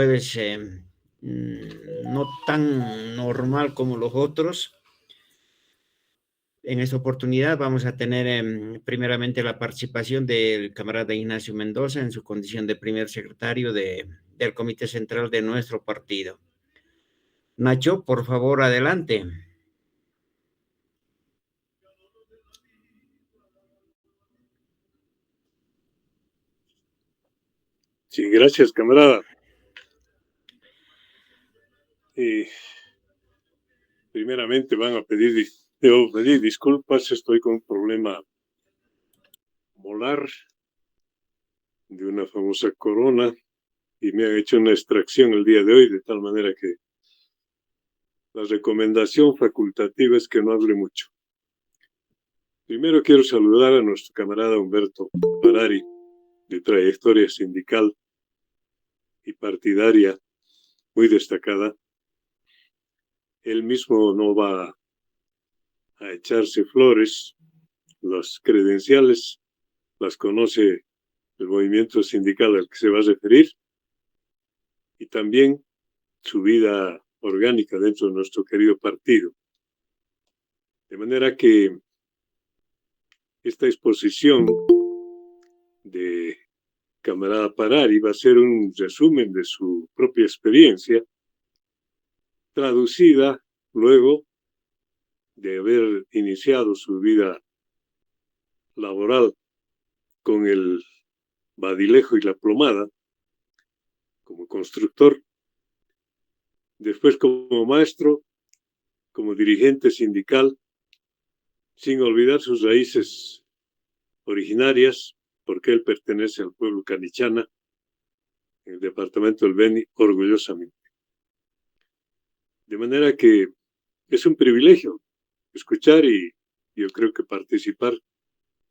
jueves no tan normal como los otros. En esta oportunidad vamos a tener primeramente la participación del camarada Ignacio Mendoza en su condición de primer secretario del Comité Central de nuestro partido. Nacho, por favor, adelante. Sí, gracias, camarada. Primeramente debo pedir disculpas, estoy con un problema molar de una famosa corona y me han hecho una extracción el día de hoy, de tal manera que la recomendación facultativa es que no hable mucho. Primero quiero saludar a nuestro camarada Humberto Parari, de trayectoria sindical y partidaria muy destacada. Él mismo no va a echarse flores, las credenciales las conoce el movimiento sindical al que se va a referir y también su vida orgánica dentro de nuestro querido partido. De manera que esta exposición de camarada Parari va a ser un resumen de su propia experiencia, traducida luego de haber iniciado su vida laboral con el badilejo y la plomada como constructor, después como maestro, como dirigente sindical, sin olvidar sus raíces originarias, porque él pertenece al pueblo canichana, en el departamento del Beni, orgullosamente. De manera que es un privilegio escuchar y yo creo que participar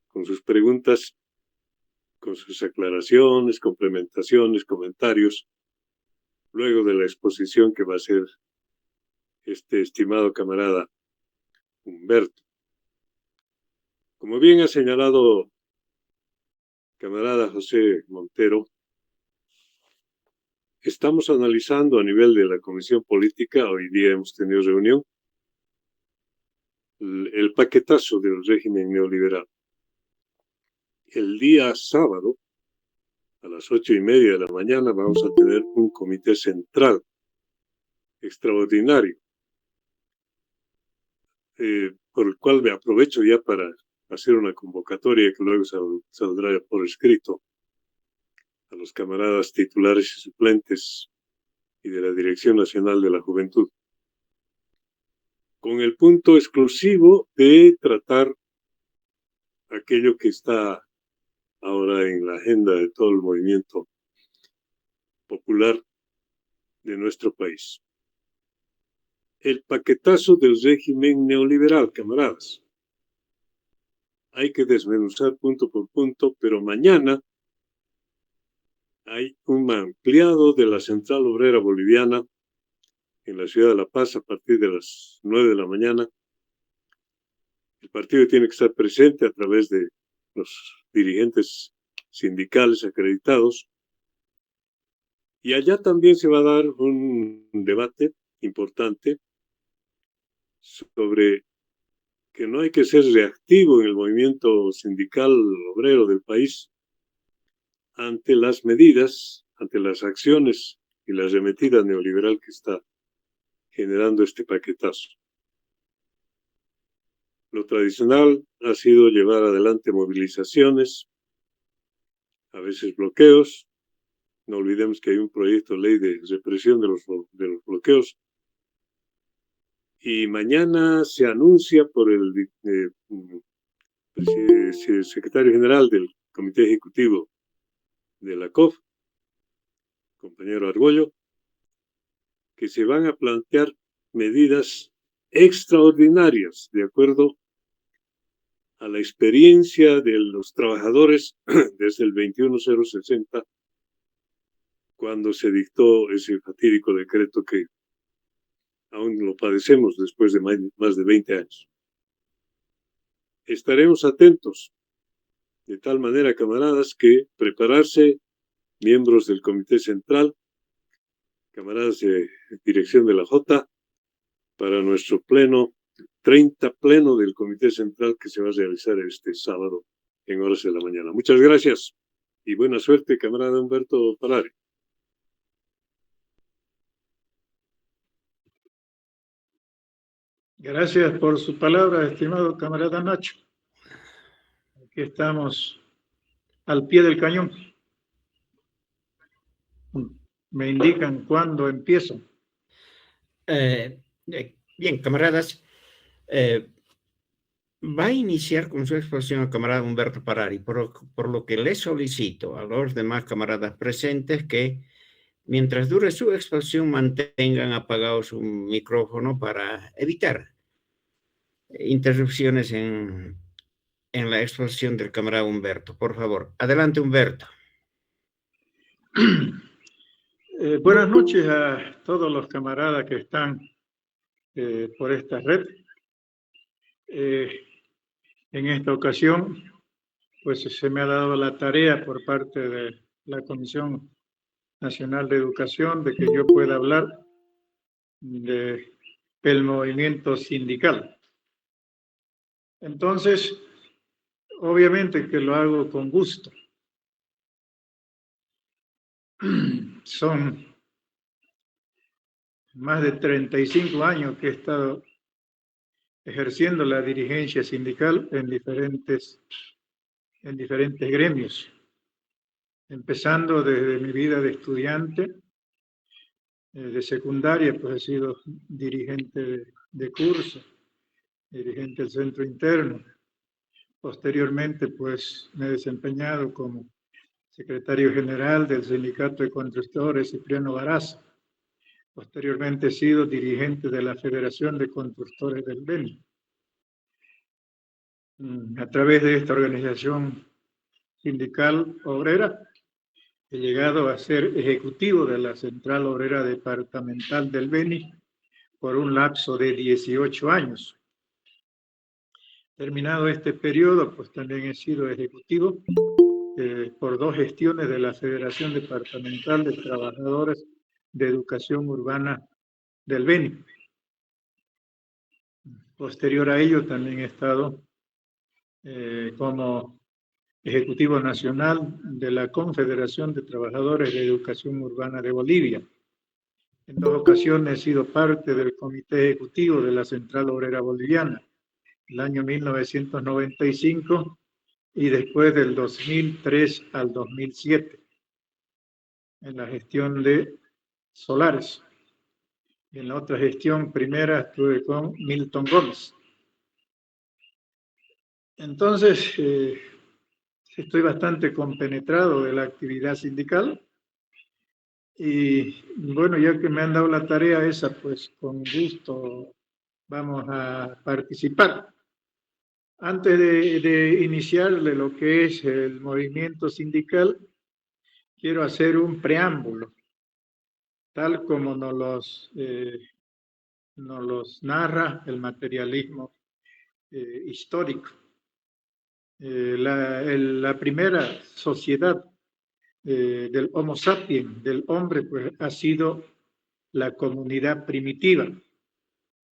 con sus preguntas, con sus aclaraciones, complementaciones, comentarios, luego de la exposición que va a hacer este estimado camarada Humberto. Como bien ha señalado camarada José Montero, estamos analizando a nivel de la Comisión Política, hoy día hemos tenido reunión, el paquetazo del régimen neoliberal. El día sábado, a las 8:30 de la mañana, vamos a tener un comité central extraordinario, por el cual me aprovecho ya para hacer una convocatoria que luego saldrá por escrito a los camaradas titulares y suplentes y de la Dirección Nacional de la Juventud, con el punto exclusivo de tratar aquello que está ahora en la agenda de todo el movimiento popular de nuestro país. El paquetazo del régimen neoliberal, camaradas. Hay que desmenuzar punto por punto, pero mañana hay un ampliado de la Central Obrera Boliviana en la ciudad de La Paz a partir de las 9 de la mañana. El partido tiene que estar presente a través de los dirigentes sindicales acreditados. Y allá también se va a dar un debate importante sobre que no hay que ser reactivo en el movimiento sindical obrero del país ante las medidas, ante las acciones y la arremetida neoliberal que está generando este paquetazo. Lo tradicional ha sido llevar adelante movilizaciones, a veces bloqueos. No olvidemos que hay un proyecto de ley de represión de los bloqueos. Y mañana se anuncia por el secretario general del Comité Ejecutivo de la COF, compañero Argollo, que se van a plantear medidas extraordinarias de acuerdo a la experiencia de los trabajadores desde el 21060, cuando se dictó ese fatídico decreto que aún lo padecemos después de más de 20 años. Estaremos atentos, de tal manera, camaradas, que prepararse, miembros del Comité Central, camaradas de dirección de la Jota, para nuestro pleno, 30 pleno del Comité Central que se va a realizar este sábado en horas de la mañana. Muchas gracias y buena suerte, camarada Humberto Parari. Gracias por su palabra, estimado camarada Nacho. Aquí estamos al pie del cañón. Me indican cuándo empiezo. Bien, camaradas, va a iniciar con su exposición el camarada Humberto Parari, por lo que le solicito a los demás camaradas presentes que, mientras dure su exposición, mantengan apagado su micrófono para evitar interrupciones en la exposición del camarada Humberto. Por favor, adelante, Humberto. Buenas noches a todos los camaradas que están por esta red. En esta ocasión, pues se me ha dado la tarea por parte de la Comisión Nacional de Educación de que yo pueda hablar del movimiento sindical. Entonces, obviamente que lo hago con gusto. Son más de 35 años que he estado ejerciendo la dirigencia sindical en diferentes gremios, empezando desde mi vida de estudiante, de secundaria, pues he sido dirigente de curso, dirigente del centro interno. Posteriormente, pues me he desempeñado como secretario general del Sindicato de Constructores Cipriano Baraza. Posteriormente he sido dirigente de la Federación de Constructores del Beni. A través de esta organización sindical obrera, he llegado a ser ejecutivo de la Central Obrera Departamental del Beni por un lapso de 18 años. Terminado este periodo, pues también he sido ejecutivo por 2 gestiones de la Federación Departamental de Trabajadores de Educación Urbana del Beni. Posterior a ello, también he estado como Ejecutivo Nacional de la Confederación de Trabajadores de Educación Urbana de Bolivia. En 2 ocasiones he sido parte del Comité Ejecutivo de la Central Obrera Boliviana, el año 1995 y después del 2003 al 2007, en la gestión de Solares. Y en la otra gestión primera estuve con Milton Gómez. Entonces, estoy bastante compenetrado de la actividad sindical y bueno, ya que me han dado la tarea esa, pues con gusto vamos a participar. Antes de iniciar de lo que es el movimiento sindical, quiero hacer un preámbulo, tal como nos los narra el materialismo histórico. La primera sociedad del Homo sapiens, del hombre, pues ha sido la comunidad primitiva.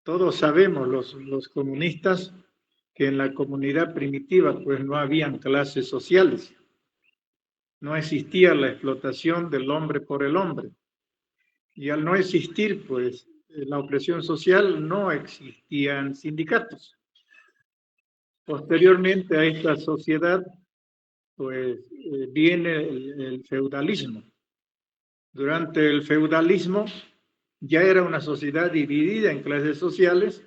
Todos sabemos, los comunistas, que en la comunidad primitiva pues no habían clases sociales. No existía la explotación del hombre por el hombre. Y al no existir pues la opresión social, no existían sindicatos. Posteriormente a esta sociedad, pues viene el feudalismo. Durante el feudalismo ya era una sociedad dividida en clases sociales,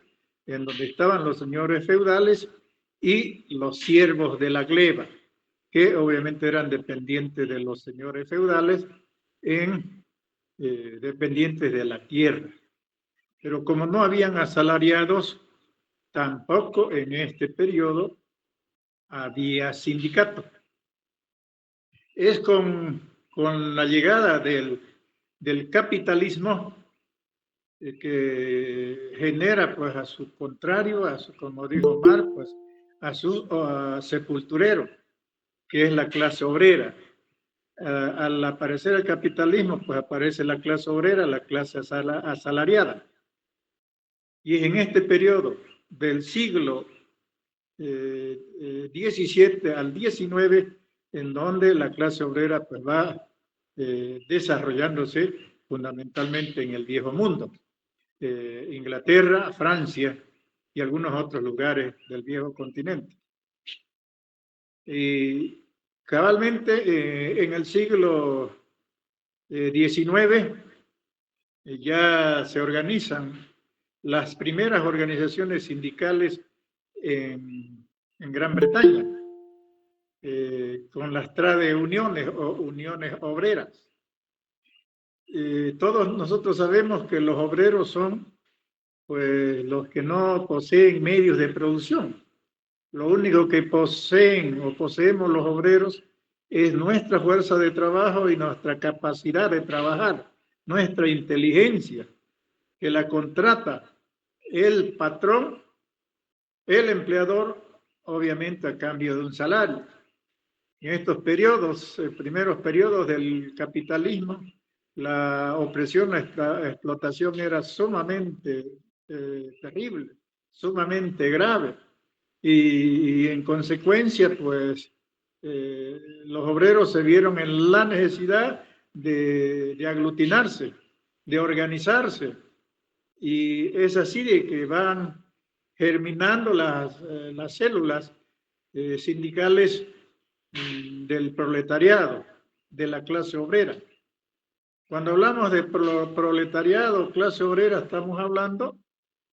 en donde estaban los señores feudales y los siervos de la gleba, que obviamente eran dependientes de los señores feudales, dependientes de la tierra. Pero como no habían asalariados, tampoco en este periodo había sindicato. Es con la llegada del capitalismo que genera pues a su contrario, como dijo Marx, pues, a su sepulturero, que es la clase obrera. al aparecer el capitalismo, pues aparece la clase obrera, la clase asalariada. Y es en este periodo del siglo XVII al XIX en donde la clase obrera pues va desarrollándose fundamentalmente en el viejo mundo. Inglaterra, Francia y algunos otros lugares del viejo continente. Y cabalmente en el siglo XIX ya se organizan las primeras organizaciones sindicales en Gran Bretaña, con las trade uniones o uniones obreras. Todos nosotros sabemos que los obreros son pues los que no poseen medios de producción. Lo único que poseen o poseemos los obreros es nuestra fuerza de trabajo y nuestra capacidad de trabajar, nuestra inteligencia, que la contrata el patrón, el empleador, obviamente a cambio de un salario. En estos periodos, primeros periodos del capitalismo, la opresión, la explotación era sumamente terrible, sumamente grave. Y en consecuencia, pues, los obreros se vieron en la necesidad de aglutinarse, de organizarse. Y es así de que van germinando las células sindicales del proletariado, de la clase obrera. Cuando hablamos de proletariado, clase obrera, estamos hablando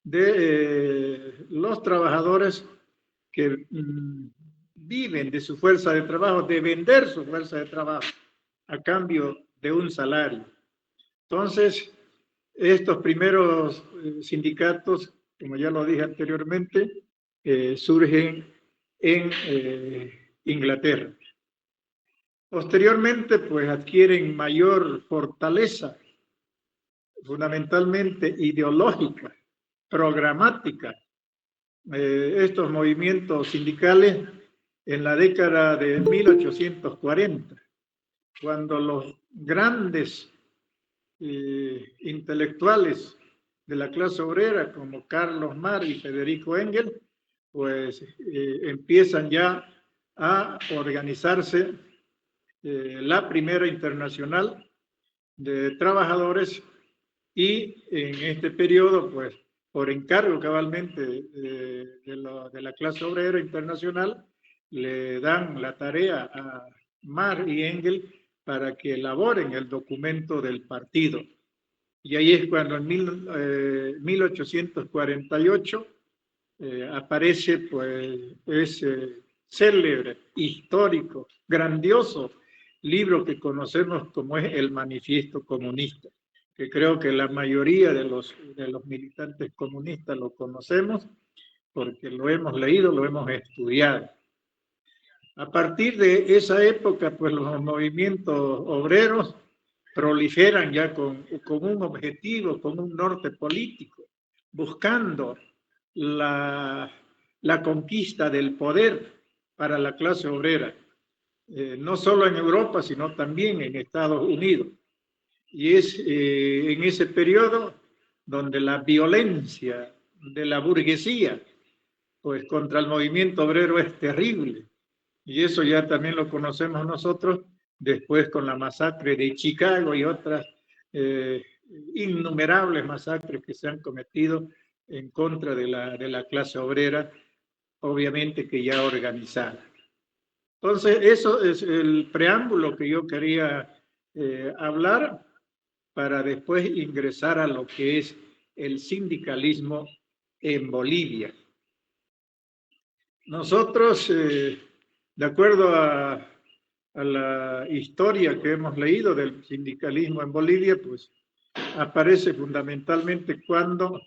de los trabajadores que viven de su fuerza de trabajo, de vender su fuerza de trabajo a cambio de un salario. Entonces, estos primeros sindicatos, como ya lo dije anteriormente, surgen en Inglaterra. Posteriormente, pues adquieren mayor fortaleza, fundamentalmente ideológica, programática, estos movimientos sindicales en la década de 1840, cuando los grandes intelectuales de la clase obrera, como Carlos Marx y Federico Engels, pues empiezan ya a organizarse la primera internacional de trabajadores y en este periodo, pues, por encargo cabalmente de la clase obrera internacional, le dan la tarea a Marx y Engels para que elaboren el documento del partido. Y ahí es cuando en 1848 aparece pues ese célebre, histórico, grandioso libro que conocemos como es el Manifiesto Comunista, que creo que la mayoría de los militantes comunistas lo conocemos porque lo hemos leído, lo hemos estudiado. A partir de esa época, pues los movimientos obreros proliferan ya con un objetivo, con un norte político, buscando la conquista del poder para la clase obrera, no solo en Europa, sino también en Estados Unidos. Y es en ese periodo donde la violencia de la burguesía, pues contra el movimiento obrero es terrible. Y eso ya también lo conocemos nosotros después con la masacre de Chicago y otras innumerables masacres que se han cometido en contra de la clase obrera, obviamente que ya organizada. Entonces, eso es el preámbulo que yo quería hablar para después ingresar a lo que es el sindicalismo en Bolivia. Nosotros, de acuerdo a la historia que hemos leído del sindicalismo en Bolivia, pues aparece fundamentalmente cuando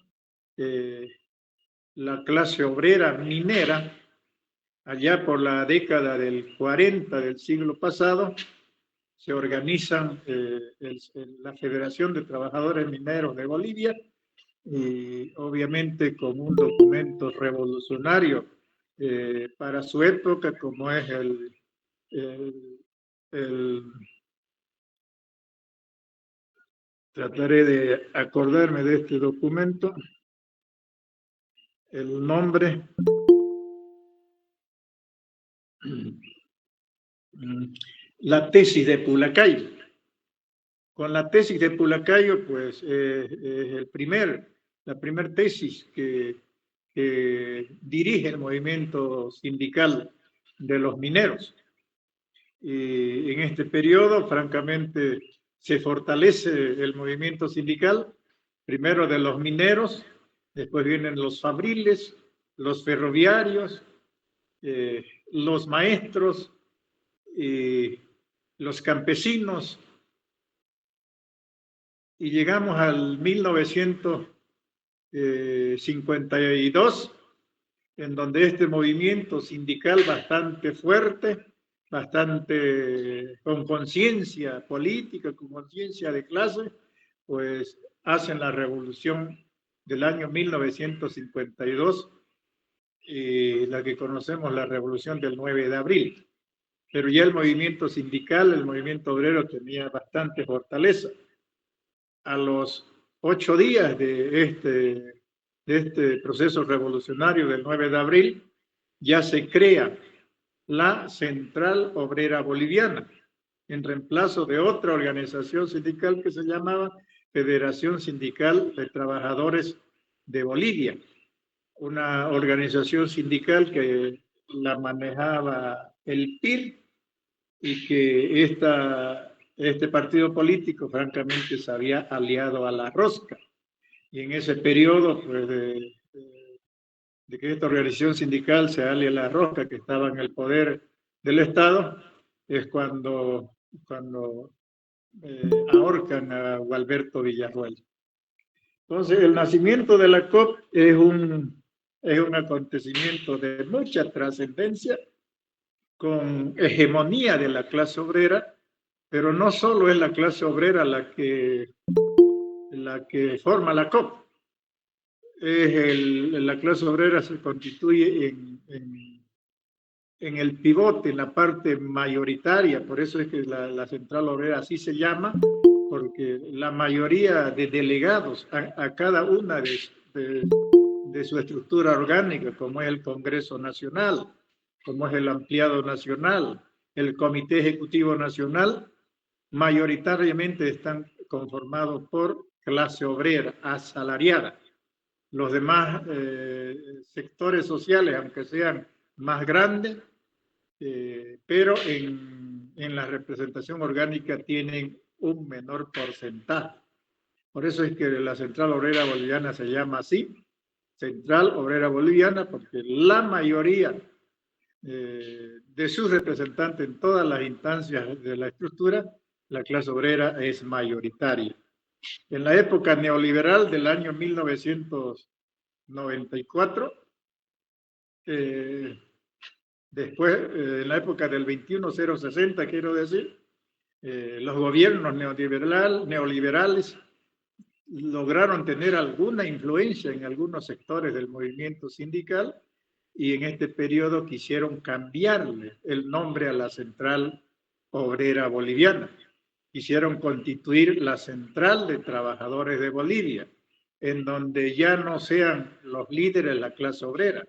la clase obrera minera, allá por la década del 40 del siglo pasado, se organizan la Federación de Trabajadores Mineros de Bolivia, y obviamente con un documento revolucionario para su época, como es el Trataré de acordarme de este documento. El nombre. La tesis de Pulacayo. Con la tesis de Pulacayo, pues, es la primer tesis que dirige el movimiento sindical de los mineros. Y en este periodo, francamente, se fortalece el movimiento sindical, primero de los mineros, después vienen los fabriles, los ferroviarios, los maestros, los campesinos, y llegamos al 1952, en donde este movimiento sindical bastante fuerte, bastante con conciencia política, con conciencia de clase, pues hacen la revolución del año 1952, la que conocemos la revolución del 9 de abril. Pero ya el movimiento sindical, el movimiento obrero tenía bastante fortaleza. A los 8 días de este proceso revolucionario del 9 de abril, ya se crea la Central Obrera Boliviana, en reemplazo de otra organización sindical que se llamaba Federación Sindical de Trabajadores de Bolivia, una organización sindical que la manejaba el PIR y que este partido político francamente se había aliado a la rosca. Y en ese periodo, pues, de que esta organización sindical se alia a la rosca, que estaba en el poder del Estado, es cuando ahorcan a Gualberto Villarroel. Entonces, el nacimiento de la COP es un acontecimiento de mucha trascendencia, con hegemonía de la clase obrera, pero no solo es la clase obrera la que forma la COP. La clase obrera se constituye en el pivote, en la parte mayoritaria, por eso es que la Central Obrera así se llama, porque la mayoría de delegados a cada una de su estructura orgánica, como es el Congreso Nacional, como es el Ampliado Nacional, el Comité Ejecutivo Nacional, mayoritariamente están conformados por clase obrera asalariada. Los demás sectores sociales, aunque sean más grandes, pero en la representación orgánica tienen un menor porcentaje. Por eso es que la Central Obrera Boliviana se llama así, Central Obrera Boliviana, porque la mayoría de sus representantes en todas las instancias de la estructura, la clase obrera es mayoritaria. En la época neoliberal del año 1994, después, en la época del 21060, quiero decir, los gobiernos neoliberales lograron tener alguna influencia en algunos sectores del movimiento sindical, y en este periodo quisieron cambiarle el nombre a la Central Obrera Boliviana. Quisieron constituir la Central de Trabajadores de Bolivia, en donde ya no sean los líderes la clase obrera,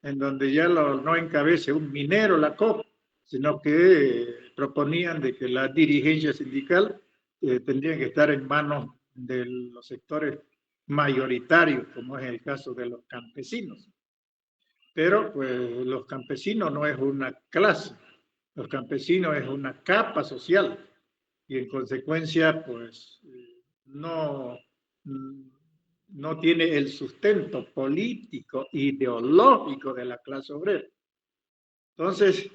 en donde ya no encabece un minero la COP, sino que proponían de que la dirigencia sindical tendría que estar en manos de los sectores mayoritarios, como es el caso de los campesinos. Pero pues los campesinos no es una clase, los campesinos es una capa social, y en consecuencia pues no tiene el sustento político, ideológico de la clase obrera. Entonces,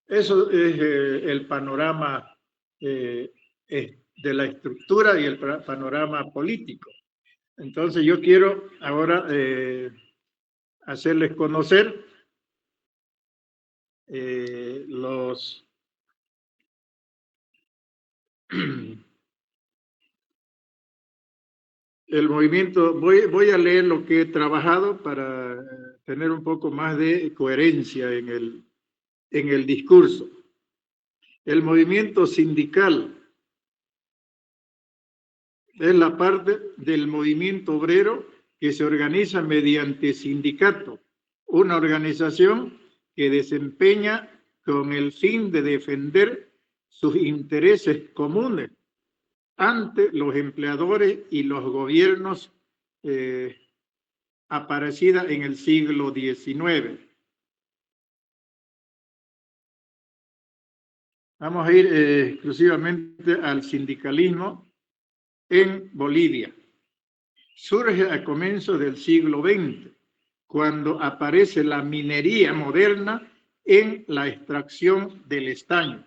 eso es el panorama de la estructura y el panorama político. Entonces, yo quiero ahora hacerles conocer el movimiento. Voy a leer lo que he trabajado para tener un poco más de coherencia en el discurso. El movimiento sindical es la parte del movimiento obrero que se organiza mediante sindicato, una organización que desempeña con el fin de defender sus intereses comunes ante los empleadores y los gobiernos aparecida en el siglo XIX. Vamos a ir exclusivamente al sindicalismo en Bolivia. Surge a comienzos del siglo XX, cuando aparece la minería moderna en la extracción del estaño,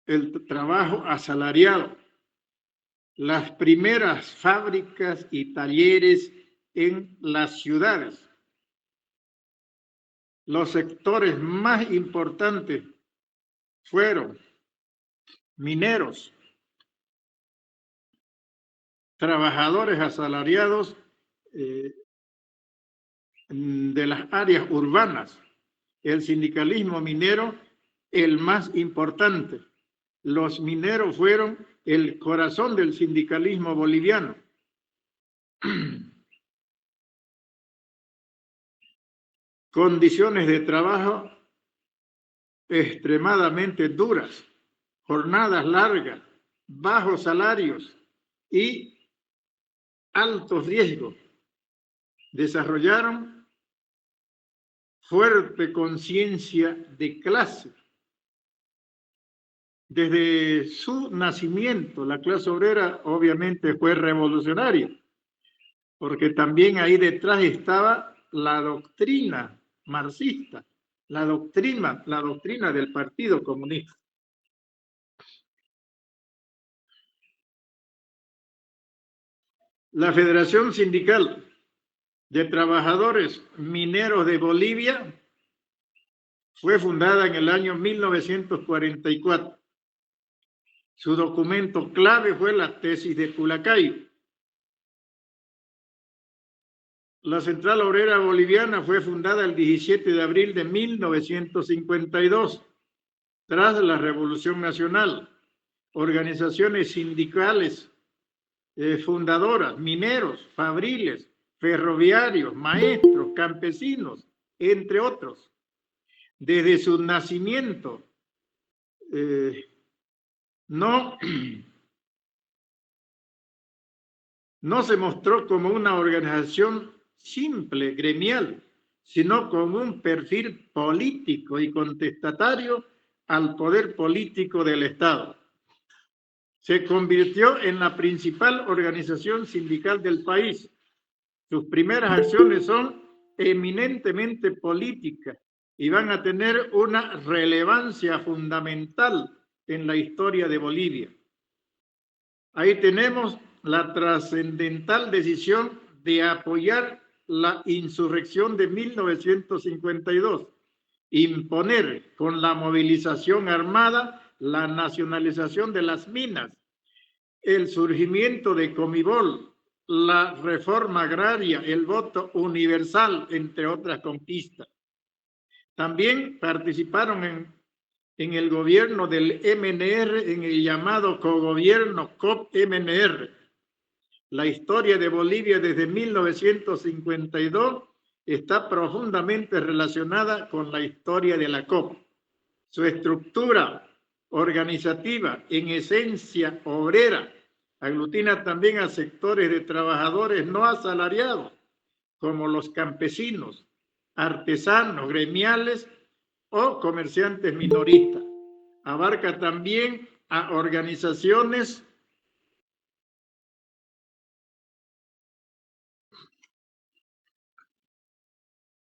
el trabajo asalariado, las primeras fábricas y talleres en las ciudades. Los sectores más importantes fueron mineros, trabajadores asalariados de las áreas urbanas, el sindicalismo minero el más importante. Los mineros fueron el corazón del sindicalismo boliviano. Condiciones de trabajo extremadamente duras, jornadas largas, bajos salarios y altos riesgos. Desarrollaron fuerte conciencia de clase. Desde su nacimiento, la clase obrera obviamente fue revolucionaria, porque también ahí detrás estaba la doctrina marxista, la doctrina del Partido Comunista. La Federación Sindical de Trabajadores Mineros de Bolivia fue fundada en el año 1944. Su documento clave fue la tesis de Culacayo. La Central Obrera Boliviana fue fundada el 17 de abril de 1952, tras la Revolución Nacional. Organizaciones sindicales fundadoras, mineros, fabriles, ferroviarios, maestros, campesinos, entre otros. Desde su nacimiento, no se mostró como una organización simple, gremial, sino con un perfil político y contestatario al poder político del Estado. Se convirtió en la principal organización sindical del país. Sus primeras acciones son eminentemente políticas y van a tener una relevancia fundamental en la historia de Bolivia. Ahí tenemos la trascendental decisión de apoyar la insurrección de 1952, imponer con la movilización armada la nacionalización de las minas, el surgimiento de Comibol, la reforma agraria, el voto universal, entre otras conquistas. También participaron en el gobierno del MNR, en el llamado cogobierno COP-MNR. La historia de Bolivia desde 1952 está profundamente relacionada con la historia de la COP. Su estructura organizativa, en esencia obrera, aglutina también a sectores de trabajadores no asalariados, como los campesinos, artesanos, gremiales o comerciantes minoristas. Abarca también a organizaciones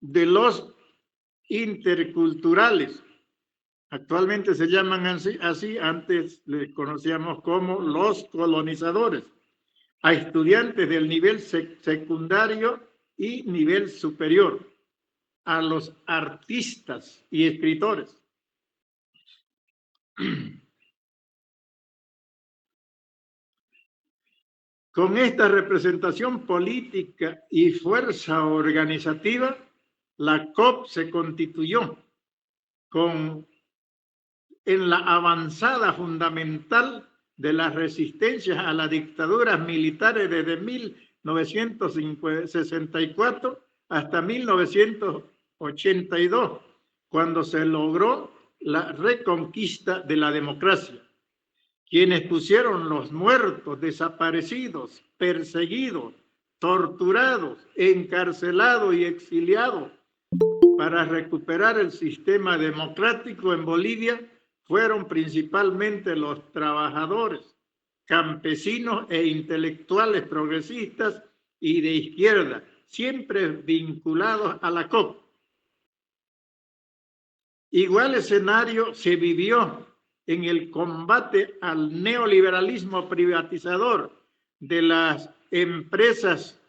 de los interculturales. Actualmente se llaman así, antes les conocíamos como los colonizadores, a estudiantes del nivel secundario y nivel superior, a los artistas y escritores. Con esta representación política y fuerza organizativa, la COP se constituyó en la avanzada fundamental de las resistencias a las dictaduras militares desde 1964 hasta 1982, cuando se logró la reconquista de la democracia. Quienes pusieron los muertos, desaparecidos, perseguidos, torturados, encarcelados y exiliados para recuperar el sistema democrático en Bolivia fueron principalmente los trabajadores, campesinos e intelectuales progresistas y de izquierda, siempre vinculados a la COP. Igual escenario se vivió en el combate al neoliberalismo privatizador de las empresas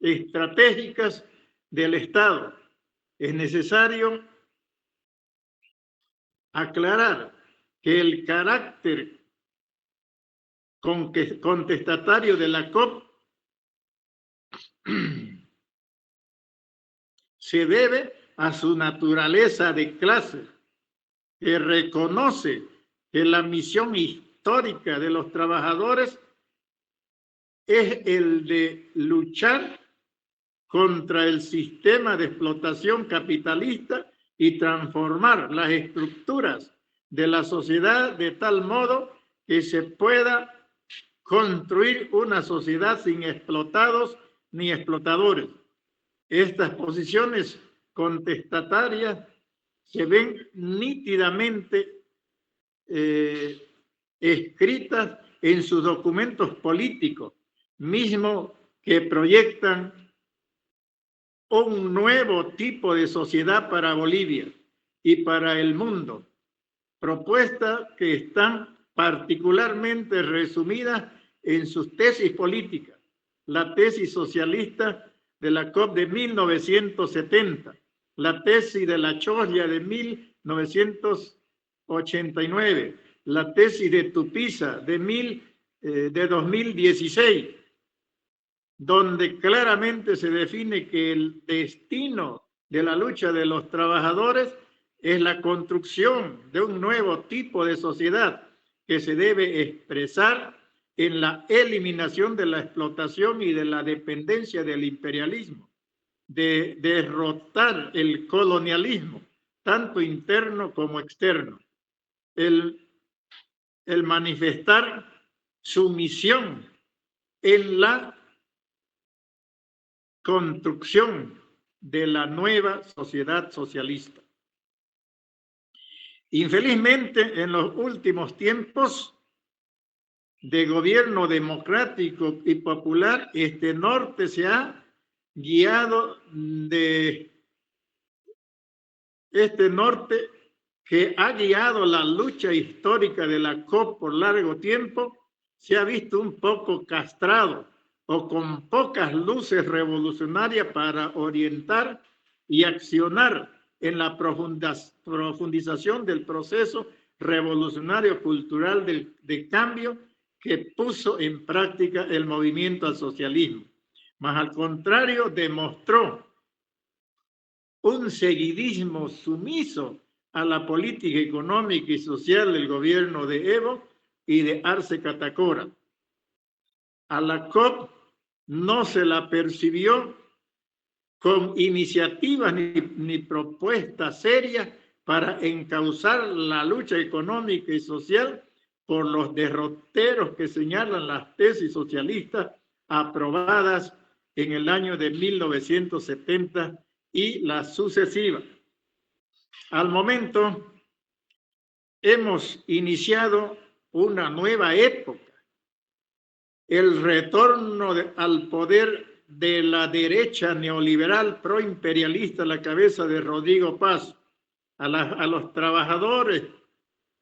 estratégicas del Estado. Es necesario aclarar que el carácter contestatario de la COP se debe a su naturaleza de clase, que reconoce que la misión histórica de los trabajadores es el de luchar contra el sistema de explotación capitalista y transformar las estructuras de la sociedad de tal modo que se pueda construir una sociedad sin explotados ni explotadores. Estas posiciones contestatarias se ven nítidamente escritas en sus documentos políticos, mismo que proyectan un nuevo tipo de sociedad para Bolivia y para el mundo, propuestas que están particularmente resumidas en sus tesis políticas. La tesis socialista de la COP de 1970, la tesis de la Choya de 1989, la tesis de Tupiza de 2016, donde claramente se define que el destino de la lucha de los trabajadores es la construcción de un nuevo tipo de sociedad que se debe expresar en la eliminación de la explotación y de la dependencia del imperialismo, de derrotar el colonialismo, tanto interno como externo, el manifestar su misión en la construcción de la nueva sociedad socialista. Infelizmente, en los últimos tiempos de gobierno democrático y popular, este norte se ha guiado este norte que ha guiado la lucha histórica de la COP por largo tiempo, se ha visto un poco castrado o con pocas luces revolucionarias para orientar y accionar en la profundización del proceso revolucionario cultural de cambio que puso en práctica el movimiento al socialismo. Mas al contrario, demostró un seguidismo sumiso a la política económica y social del gobierno de Evo y de Arce Catacora. A la COP no se la percibió con iniciativas ni propuestas serias para encauzar la lucha económica y social por los derroteros que señalan las tesis socialistas aprobadas en el año de 1970 y las sucesivas. Al momento, hemos iniciado una nueva época, el retorno al poder de la derecha neoliberal proimperialista a la cabeza de Rodrigo Paz. A los trabajadores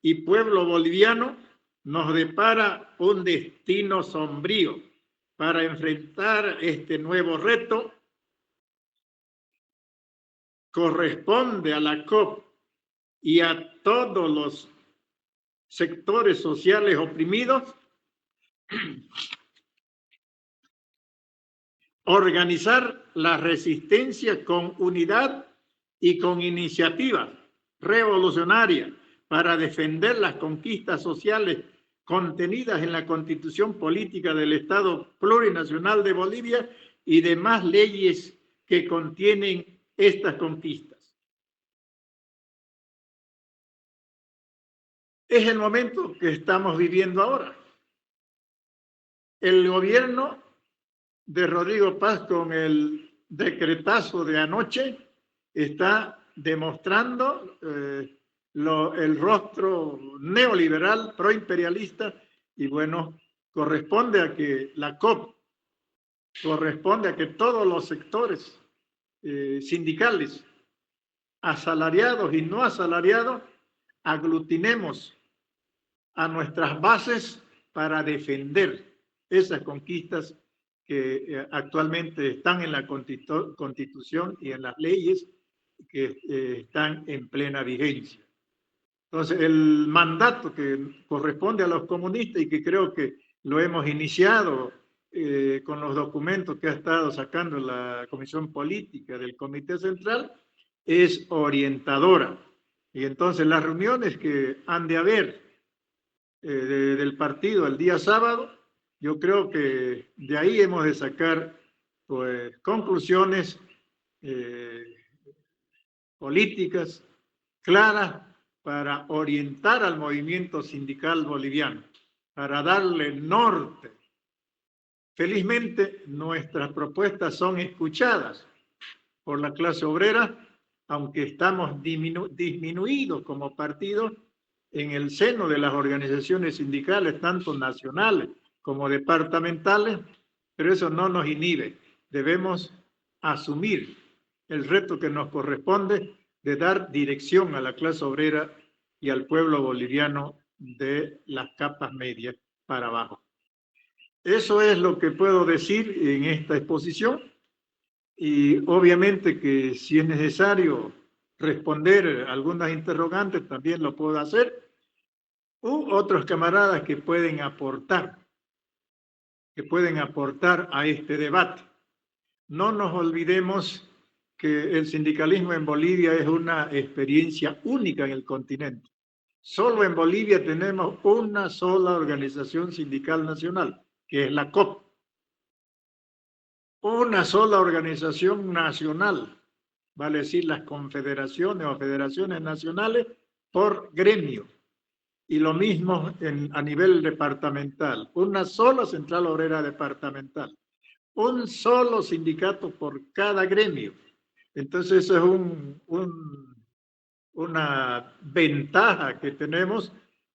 y pueblo boliviano nos depara un destino sombrío. Para enfrentar este nuevo reto, corresponde a la COP y a todos los sectores sociales oprimidos organizar la resistencia con unidad y con iniciativa revolucionaria para defender las conquistas sociales contenidas en la Constitución Política del Estado Plurinacional de Bolivia y demás leyes que contienen estas conquistas. Es el momento que estamos viviendo ahora. El gobierno de Rodrigo Paz, con el decretazo de anoche, está demostrando el rostro neoliberal, proimperialista, y bueno, corresponde a que la COP, corresponde a que todos los sectores sindicales, asalariados y no asalariados, aglutinemos a nuestras bases para defender esas conquistas que actualmente están en la Constitución y en las leyes que están en plena vigencia. Entonces, el mandato que corresponde a los comunistas y que creo que lo hemos iniciado con los documentos que ha estado sacando la Comisión Política del Comité Central, es orientadora. Y entonces las reuniones que han de haber del partido el día sábado, yo creo que de ahí hemos de sacar pues, conclusiones políticas claras para orientar al movimiento sindical boliviano, para darle norte. Felizmente nuestras propuestas son escuchadas por la clase obrera, aunque estamos disminuidos como partido en el seno de las organizaciones sindicales, tanto nacionales como departamentales, pero eso no nos inhibe. Debemos asumir el reto que nos corresponde de dar dirección a la clase obrera y al pueblo boliviano de las capas medias para abajo. Eso es lo que puedo decir en esta exposición y obviamente que si es necesario responder algunas interrogantes también lo puedo hacer, u otros camaradas que pueden aportar a este debate. No nos olvidemos que el sindicalismo en Bolivia es una experiencia única en el continente. Solo en Bolivia tenemos una sola organización sindical nacional, que es la COP. Una sola organización nacional, vale decir las confederaciones o federaciones nacionales por gremio. Y lo mismo a nivel departamental, una sola central obrera departamental, un solo sindicato por cada gremio. Entonces eso es una ventaja que tenemos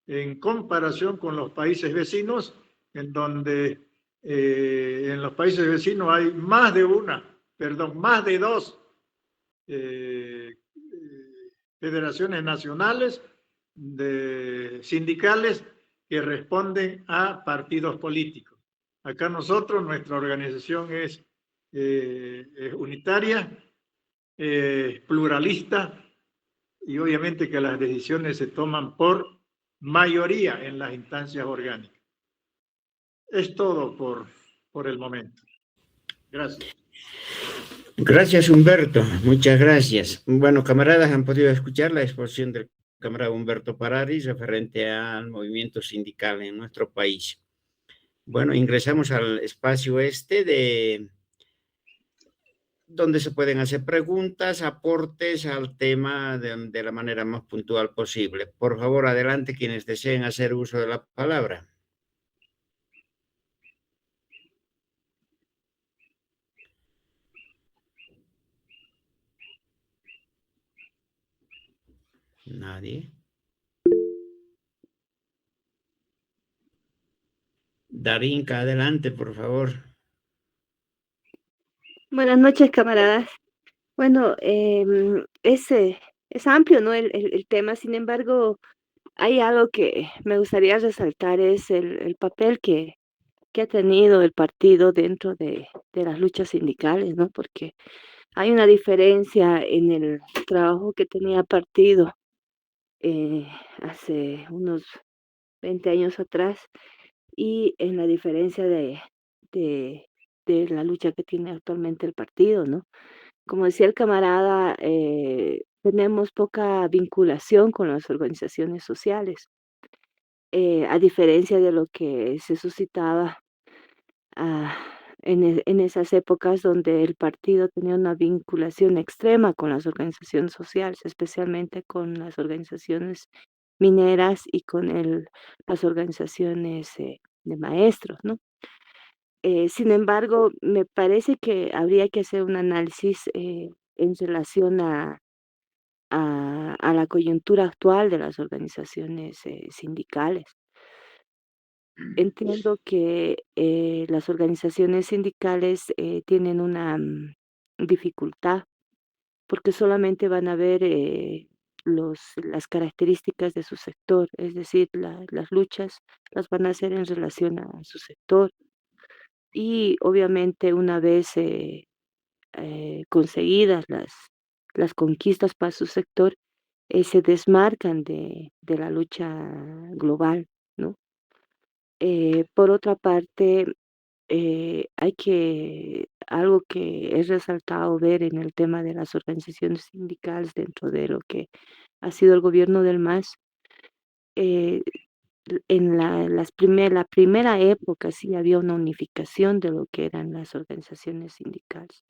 en comparación con los países vecinos, en donde en los países vecinos hay más de dos federaciones nacionales sindicales que responden a partidos políticos. Acá nosotros, nuestra organización es unitaria, pluralista, y obviamente que las decisiones se toman por mayoría en las instancias orgánicas. Es todo por el momento. Gracias. Gracias, Humberto. Muchas gracias. Bueno, camaradas, han podido escuchar la exposición del camarada Humberto Pararis referente al movimiento sindical en nuestro país. Bueno, ingresamos al espacio donde se pueden hacer preguntas, aportes al tema de la manera más puntual posible. Por favor, adelante quienes deseen hacer uso de la palabra. Nadie. Darinka, adelante, por favor. Buenas noches, camaradas. Bueno, es amplio, ¿no? El tema, sin embargo, hay algo que me gustaría resaltar, es el papel que ha tenido el partido dentro de las luchas sindicales, ¿no? Porque hay una diferencia en el trabajo que tenía el partido hace unos 20 años atrás y en la diferencia de, de la lucha que tiene actualmente el partido, ¿no? Como decía el camarada, tenemos poca vinculación con las organizaciones sociales. a diferencia de lo que se suscitaba ah, en esas épocas donde el partido tenía una vinculación extrema con las organizaciones sociales, especialmente con las organizaciones mineras y con las organizaciones de maestros, ¿no? Sin embargo, me parece que habría que hacer un análisis en relación a la coyuntura actual de las organizaciones sindicales. Entiendo que las organizaciones sindicales tienen una dificultad porque solamente van a ver las características de su sector, es decir, las luchas las van a hacer en relación a su sector y obviamente una vez conseguidas las conquistas para su sector, se desmarcan de la lucha global, ¿no? Por otra parte, algo que es resaltado ver en el tema de las organizaciones sindicales dentro de lo que ha sido el gobierno del MAS, eh, en la primera época sí había una unificación de lo que eran las organizaciones sindicales.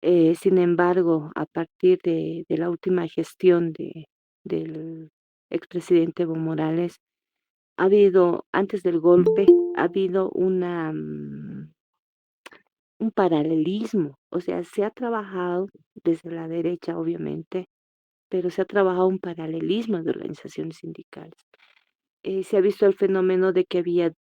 Sin embargo, a partir de la última gestión del expresidente Evo Morales, antes del golpe, ha habido un paralelismo, o sea, se ha trabajado desde la derecha, obviamente, pero se ha trabajado un paralelismo de organizaciones sindicales. Se ha visto el fenómeno de que había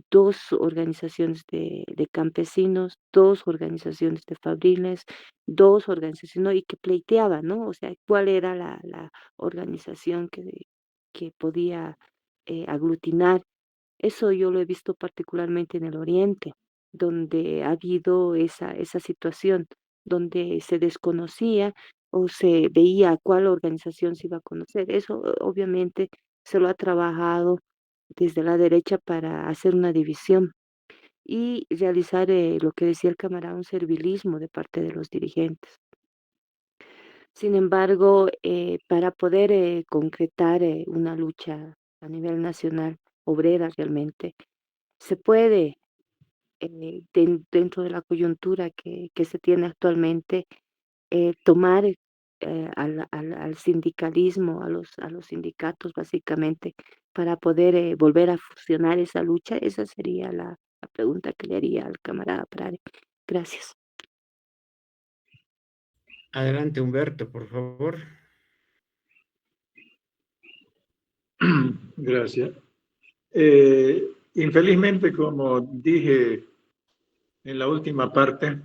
2 organizaciones de campesinos, 2 organizaciones de fabriles, 2 organizaciones, ¿no? Y que pleiteaban, ¿no? O sea, cuál era la organización que podía aglutinar. Eso yo lo he visto particularmente en el Oriente, donde ha habido esa situación, donde se desconocía o se veía cuál organización se iba a conocer. Eso obviamente se lo ha trabajado desde la derecha para hacer una división y realizar lo que decía el camarada, un servilismo de parte de los dirigentes. Sin embargo, para poder concretar una lucha a nivel nacional, obrera realmente, se puede, dentro de la coyuntura que se tiene actualmente, tomar al sindicalismo, a los sindicatos básicamente, para poder volver a fusionar esa lucha. Esa sería la pregunta que le haría al camarada Prade. Gracias. Adelante, Humberto, por favor. Gracias. Infelizmente, como dije en la última parte,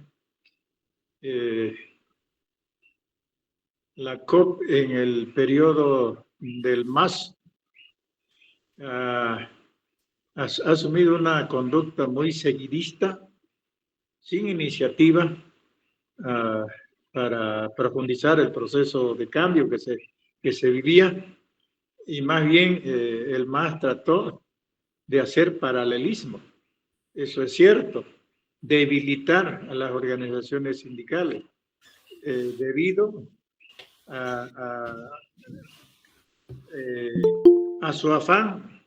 la COP en el periodo del MAS ha asumido una conducta muy seguidista, sin iniciativa, para profundizar el proceso de cambio que se vivía, y más bien el MAS trató de hacer paralelismo. Eso es cierto, debilitar a las organizaciones sindicales debido a su afán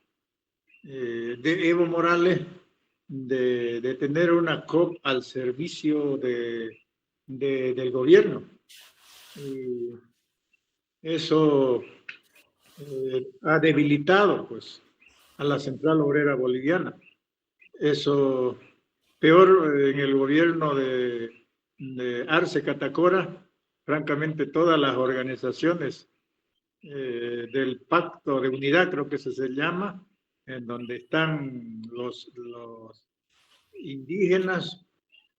de Evo Morales de tener una COP al servicio del gobierno. Y eso ha debilitado pues, a la Central Obrera Boliviana. Eso, peor en el gobierno de Arce Catacora, francamente todas las organizaciones del Pacto de Unidad, creo que se llama, en donde están los indígenas,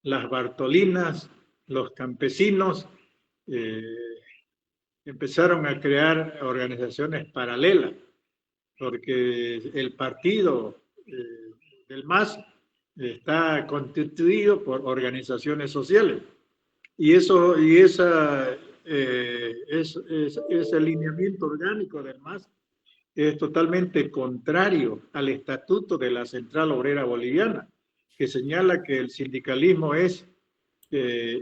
las bartolinas, los campesinos, empezaron a crear organizaciones paralelas, porque el partido del MAS está constituido por organizaciones sociales. Y ese alineamiento orgánico del MAS es totalmente contrario al estatuto de la Central Obrera Boliviana, que señala que el sindicalismo es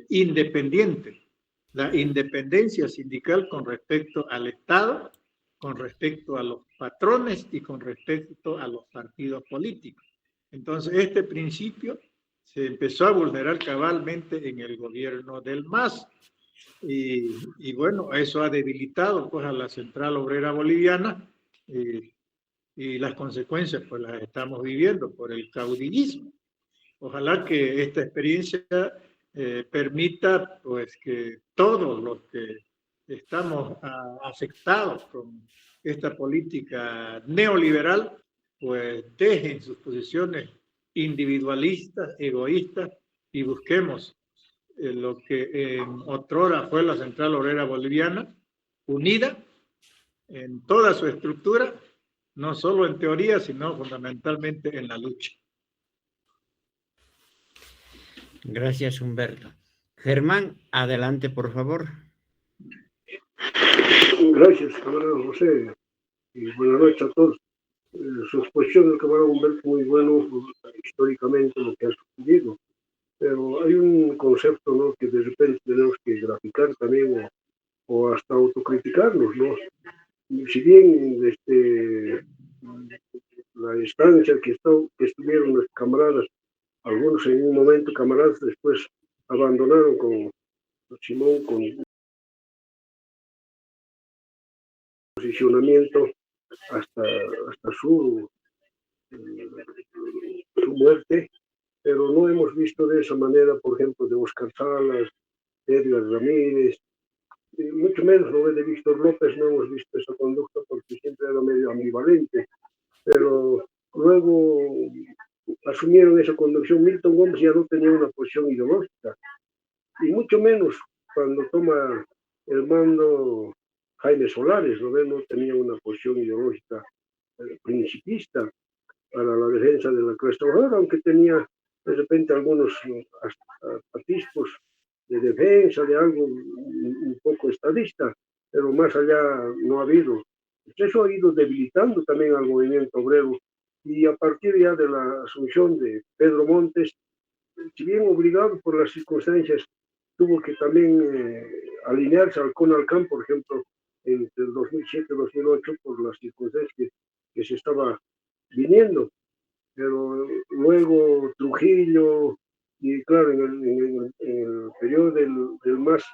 independiente. La independencia sindical con respecto al Estado con respecto a los patrones y con respecto a los partidos políticos. Entonces, este principio se empezó a vulnerar cabalmente en el gobierno del MAS. Y bueno, eso ha debilitado pues, a la Central Obrera Boliviana y las consecuencias pues las estamos viviendo por el caudillismo. Ojalá que esta experiencia permita pues que todos los que estamos afectados con esta política neoliberal pues dejen sus posiciones individualistas, egoístas y busquemos lo que otrora fue la Central Obrera Boliviana, unida en toda su estructura, no solo en teoría, sino fundamentalmente en la lucha. Gracias, Humberto. Germán, adelante, por favor. Gracias, camarada José, y buenas noches a todos. Su exposición del camarada Humberto muy bueno históricamente lo que ha sucedido, pero hay un concepto, ¿no?, que de repente tenemos que graficar también o hasta autocriticarnos, ¿no? Si bien desde la instancia que estuvieron los camaradas, algunos en un momento camaradas, después abandonaron con Simón, con posicionamiento hasta su muerte, pero no hemos visto de esa manera, por ejemplo, de Oscar Salas, de Edgar Ramírez, mucho menos lo de Víctor López, no hemos visto esa conducta porque siempre era medio ambivalente, pero luego asumieron esa conducción. Milton Gómez ya no tenía una posición ideológica, y mucho menos cuando toma el mando Jaime Solares, no tenía una posición ideológica principista para la defensa de la clase trabajadora, aunque tenía de repente algunos atisbos de defensa de algo un poco estadista, pero más allá no ha habido. Eso ha ido debilitando también al movimiento obrero, y a partir ya de la asunción de Pedro Montes, si bien obligado por las circunstancias, tuvo que también alinearse al CONALCAN, por ejemplo, entre el 2007 y 2008, por las circunstancias que se estaba viniendo. Pero luego Trujillo, y claro, en el periodo del MAS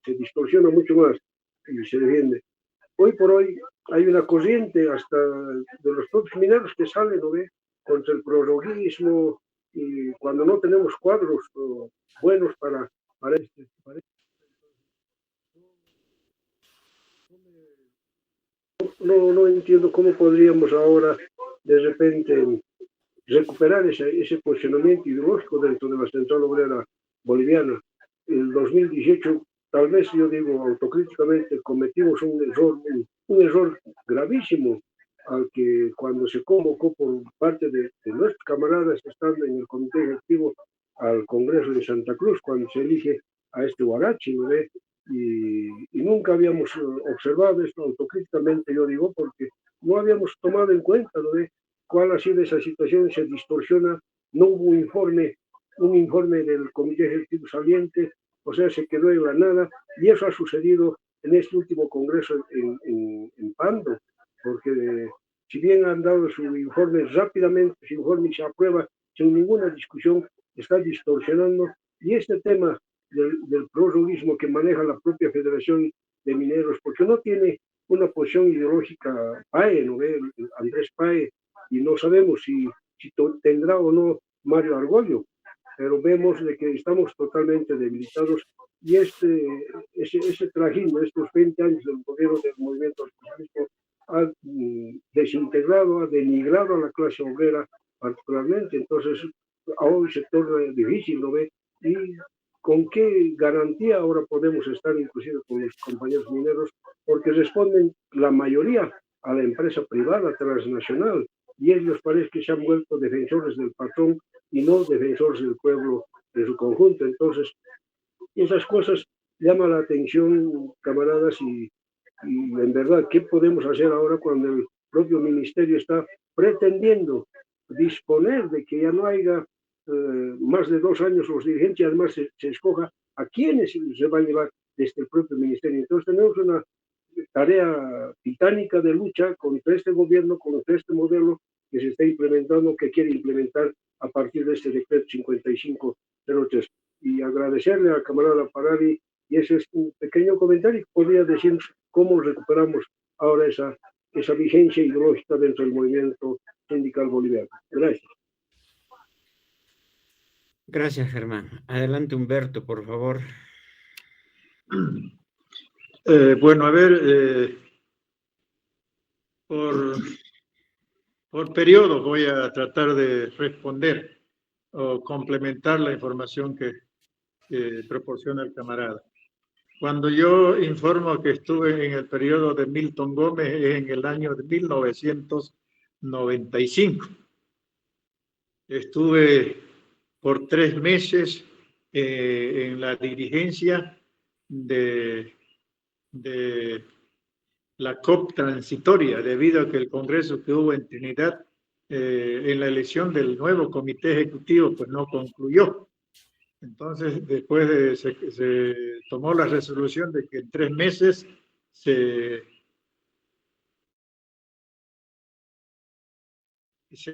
se distorsiona mucho más y se defiende. Hoy por hoy hay una corriente hasta de los propios mineros que sale, ¿no ve?, contra el prorroguismo, y cuando no tenemos cuadros buenos para no entiendo cómo podríamos ahora de repente recuperar ese posicionamiento ideológico dentro de la Central Obrera Boliviana. En 2018, tal vez yo digo autocríticamente, cometimos un error gravísimo, al que cuando se convocó por parte de nuestros camaradas estando en el comité ejecutivo al Congreso de Santa Cruz, cuando se elige a este Huarachi, ¿no ve? Y nunca habíamos observado esto autocríticamente, yo digo, porque no habíamos tomado en cuenta, ¿no ve?, cuál ha sido esa situación. Se distorsiona, no hubo un informe del comité ejecutivo saliente, o sea, se quedó en la nada, y eso ha sucedido en este último congreso en Pando, porque si bien han dado su informe rápidamente, su informe se aprueba sin ninguna discusión, está distorsionando, y este tema del prorroguismo que maneja la propia Federación de Mineros, porque no tiene una posición ideológica PAE, ¿no ve?, Andrés PAE, y no sabemos si tendrá o no Mario Argollo, pero vemos de que estamos totalmente debilitados, y ese trajín de estos 20 años del gobierno del movimiento socialista ha desintegrado, ha denigrado a la clase obrera particularmente. Entonces ahora se torna difícil, ¿no ve? Y con qué garantía ahora podemos estar inclusive con los compañeros mineros, porque responden la mayoría a la empresa privada transnacional, y ellos parece que se han vuelto defensores del patrón y no defensores del pueblo en su conjunto. Entonces, esas cosas llaman la atención, camaradas, y en verdad, ¿qué podemos hacer ahora cuando el propio ministerio está pretendiendo disponer de que ya no haya más de 2 años los dirigentes, y además se escoja a quienes se van a llevar desde el propio ministerio? Entonces tenemos tarea titánica de lucha contra este gobierno, contra este modelo que se está implementando, que quiere implementar a partir de este decreto 5503. Y agradecerle al camarada Parari, y ese es un pequeño comentario que podría decir cómo recuperamos ahora esa vigencia ideológica dentro del movimiento sindical boliviano. Gracias. Gracias, Germán. Adelante, Humberto, por favor. Bueno, a ver, por periodo voy a tratar de responder o complementar la información que proporciona el camarada. Cuando yo informo que estuve en el periodo de Milton Gómez en el año de 1995. Estuve por 3 meses en la dirigencia de la COP transitoria, debido a que el congreso que hubo en Trinidad en la elección del nuevo comité ejecutivo pues no concluyó. Entonces, después se tomó la resolución de que en 3 meses se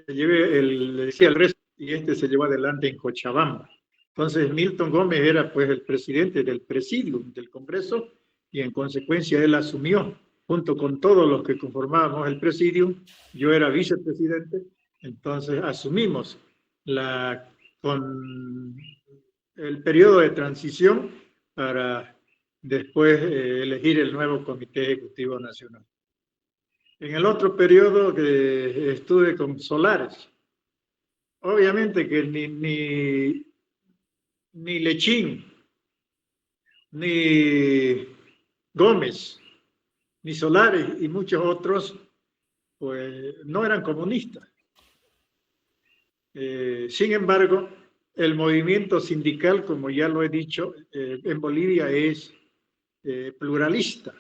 lleve el resto, y se llevó adelante en Cochabamba. Entonces, Milton Gómez era pues el presidente del presidium del Congreso y en consecuencia él asumió, junto con todos los que conformábamos el presidium, yo era vicepresidente, entonces asumimos con el periodo de transición para después elegir el nuevo Comité Ejecutivo Nacional. En el otro periodo que estuve con Solares, obviamente que ni Lechín, ni Gómez, ni Solares y muchos otros, pues no eran comunistas. Sin embargo, el movimiento sindical, como ya lo he dicho, en Bolivia es pluralista.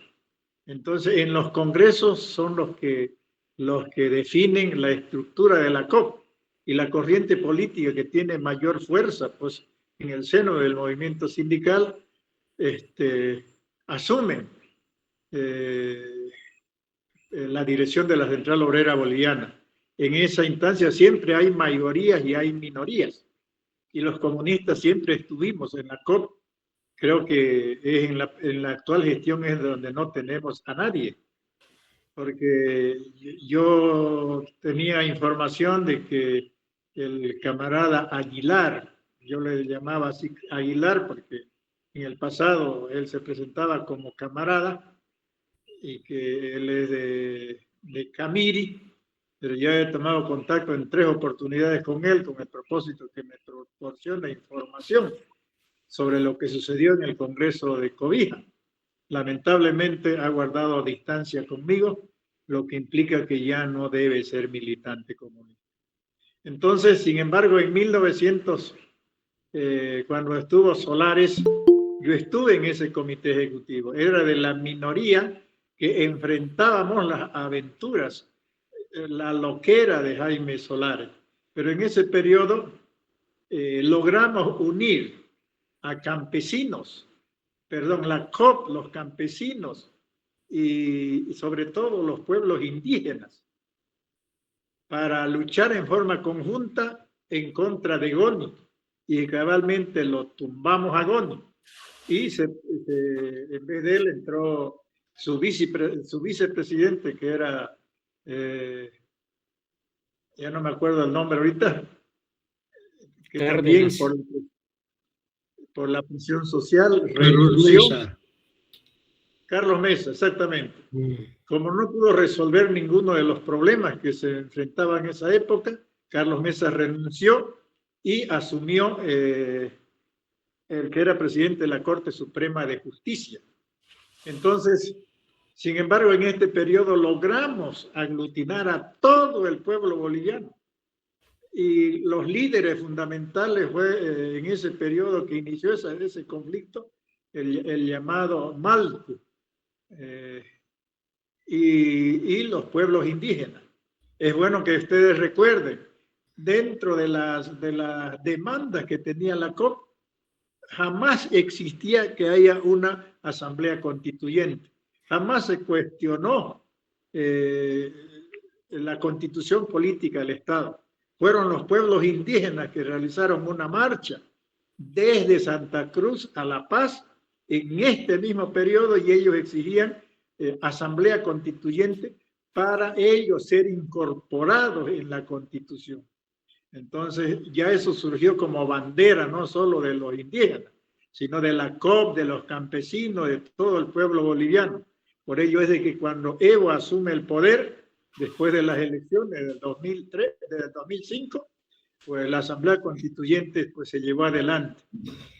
Entonces, en los congresos son los que definen la estructura de la COP y la corriente política que tiene mayor fuerza, pues en el seno del movimiento sindical, asumen la dirección de la Central Obrera Boliviana. En esa instancia siempre hay mayorías y hay minorías. Y los comunistas siempre estuvimos en la COP. Creo que en la actual gestión es donde no tenemos a nadie. Porque yo tenía información de que el camarada Aguilar, yo le llamaba así Aguilar porque en el pasado él se presentaba como camarada y que él es de Camiri, pero ya he tomado contacto en 3 oportunidades con él con el propósito que me proporcione información sobre lo que sucedió en el Congreso de Cobija. Lamentablemente ha guardado distancia conmigo, lo que implica que ya no debe ser militante comunista. Entonces, sin embargo, en 1900, cuando estuvo Solares, yo estuve en ese comité ejecutivo. Era de la minoría que enfrentábamos las aventuras, la loquera de Jaime Solares. Pero en ese periodo logramos unir a campesinos, la COP, los campesinos y sobre todo los pueblos indígenas, para luchar en forma conjunta en contra de Goni, y cabalmente lo tumbamos a Goni. Y en vez de él entró su vicepresidente, que era, ya no me acuerdo el nombre ahorita, que también por la presión social renunció. Carlos Mesa, exactamente. Como no pudo resolver ninguno de los problemas que se enfrentaban en esa época, Carlos Mesa renunció y asumió el que era presidente de la Corte Suprema de Justicia. Entonces, sin embargo, en este periodo logramos aglutinar a todo el pueblo boliviano. Y los líderes fundamentales fue en ese periodo que inició ese conflicto, el llamado Malcu, y los pueblos indígenas. Es bueno que ustedes recuerden, dentro de las demandas que tenía la COP, jamás existía que haya una asamblea constituyente. Jamás se cuestionó la constitución política del Estado. Fueron los pueblos indígenas que realizaron una marcha desde Santa Cruz a La Paz en este mismo periodo y ellos exigían asamblea constituyente para ellos ser incorporados en la Constitución. Entonces ya eso surgió como bandera no solo de los indígenas, sino de la COP, de los campesinos, de todo el pueblo boliviano. Por ello es de que cuando Evo asume el poder, después de las elecciones del 2003, del 2005, pues la Asamblea Constituyente pues, se llevó adelante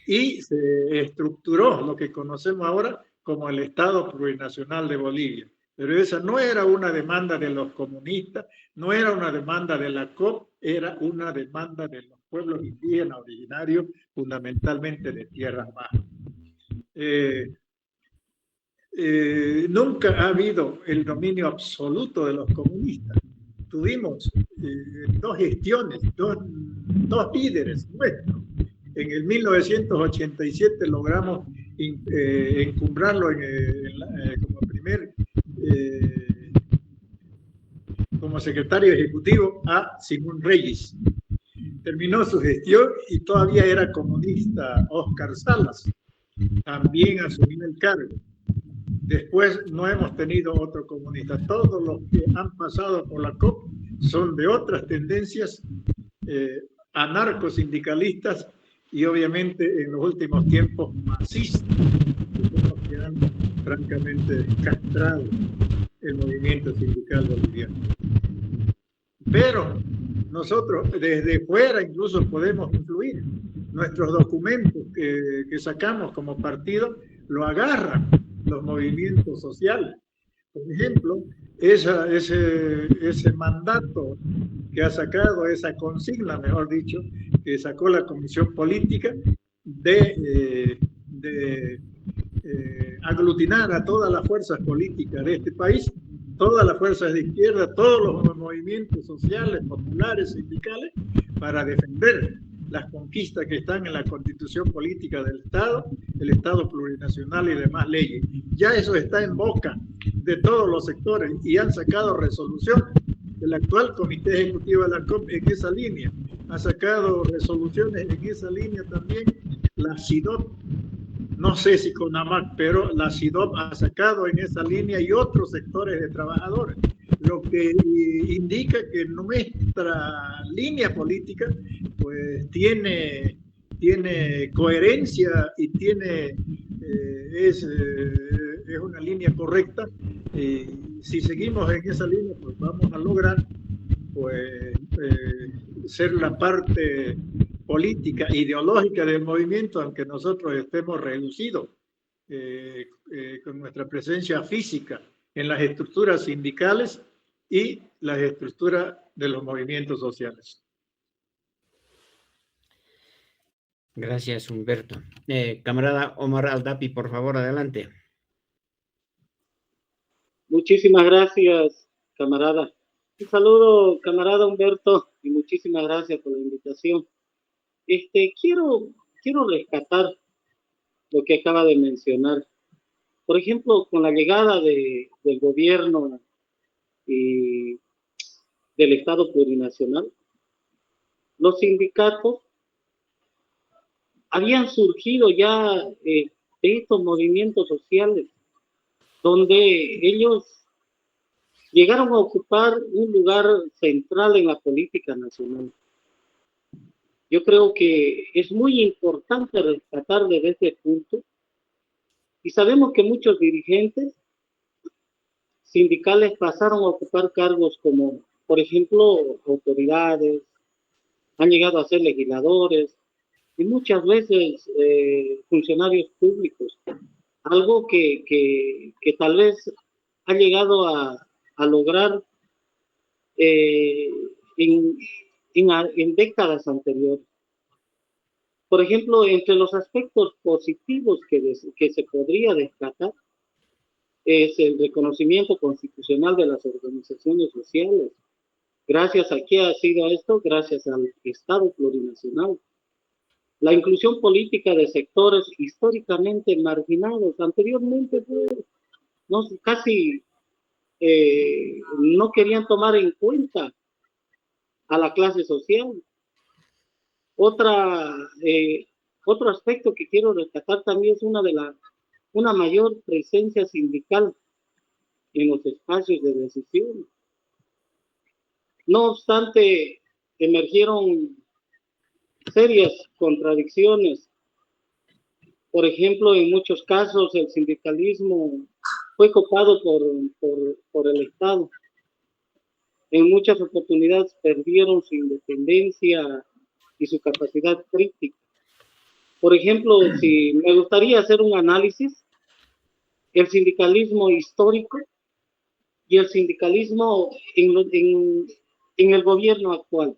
y se estructuró lo que conocemos ahora como el Estado Plurinacional de Bolivia. Pero esa no era una demanda de los comunistas, no era una demanda de la COP, era una demanda de los pueblos indígenas originarios, fundamentalmente de tierras bajas. Nunca ha habido el dominio absoluto de los comunistas. Tuvimos dos gestiones, dos líderes nuestros. En el 1987 logramos encumbrarlo como secretario ejecutivo a Simón Reyes. Terminó su gestión y todavía era comunista Óscar Salas. También asumió el cargo. Después no hemos tenido otro comunista. Todos los que han pasado por la COP son de otras tendencias anarcosindicalistas y obviamente en los últimos tiempos marxistas, que han francamente castrado el movimiento sindical boliviano. Pero nosotros desde fuera incluso podemos influir. Nuestros documentos que sacamos como partido lo agarran los movimientos sociales. Por ejemplo, ese mandato que ha sacado, esa consigna, mejor dicho, que sacó la Comisión Política de aglutinar a todas las fuerzas políticas de este país, todas las fuerzas de izquierda, todos los movimientos sociales, populares, sindicales, para defender las conquistas que están en la Constitución Política del Estado, el Estado plurinacional y demás leyes. Ya eso está en boca de todos los sectores y han sacado resoluciones. El actual Comité Ejecutivo de la COP en esa línea ha sacado resoluciones en esa línea también. La CIDOP, no sé si CONAMAC, pero la CIDOP ha sacado en esa línea y otros sectores de trabajadores, lo que indica que nuestra línea política pues tiene coherencia y es una línea correcta. Si seguimos en esa línea, pues vamos a lograr pues, ser la parte política, ideológica del movimiento, aunque nosotros estemos reducidos con nuestra presencia física en las estructuras sindicales y las estructuras de los movimientos sociales. Gracias, Humberto. Camarada Omar Aldapi, por favor, adelante. Muchísimas gracias, camarada. Un saludo, camarada Humberto, y muchísimas gracias por la invitación. Quiero rescatar lo que acaba de mencionar. Por ejemplo, con la llegada del gobierno y del Estado plurinacional, los sindicatos habían surgido ya de estos movimientos sociales, donde ellos llegaron a ocupar un lugar central en la política nacional. Yo creo que es muy importante rescatar desde ese punto, y sabemos que muchos dirigentes sindicales pasaron a ocupar cargos como, por ejemplo, autoridades, han llegado a ser legisladores y muchas veces funcionarios públicos, algo que tal vez ha llegado a lograr en décadas anteriores. Por ejemplo, entre los aspectos positivos que se podría destacar es el reconocimiento constitucional de las organizaciones sociales. Gracias a qué ha sido esto, gracias al Estado plurinacional. La inclusión política de sectores históricamente marginados. Anteriormente no, casi no querían tomar en cuenta a la clase social. Otro aspecto que quiero rescatar también es una mayor presencia sindical en los espacios de decisión. No obstante, emergieron serias contradicciones. Por ejemplo, en muchos casos el sindicalismo fue copado por el Estado. En muchas oportunidades perdieron su independencia y su capacidad crítica. Por ejemplo, si me gustaría hacer un análisis, el sindicalismo histórico y el sindicalismo en el gobierno actual.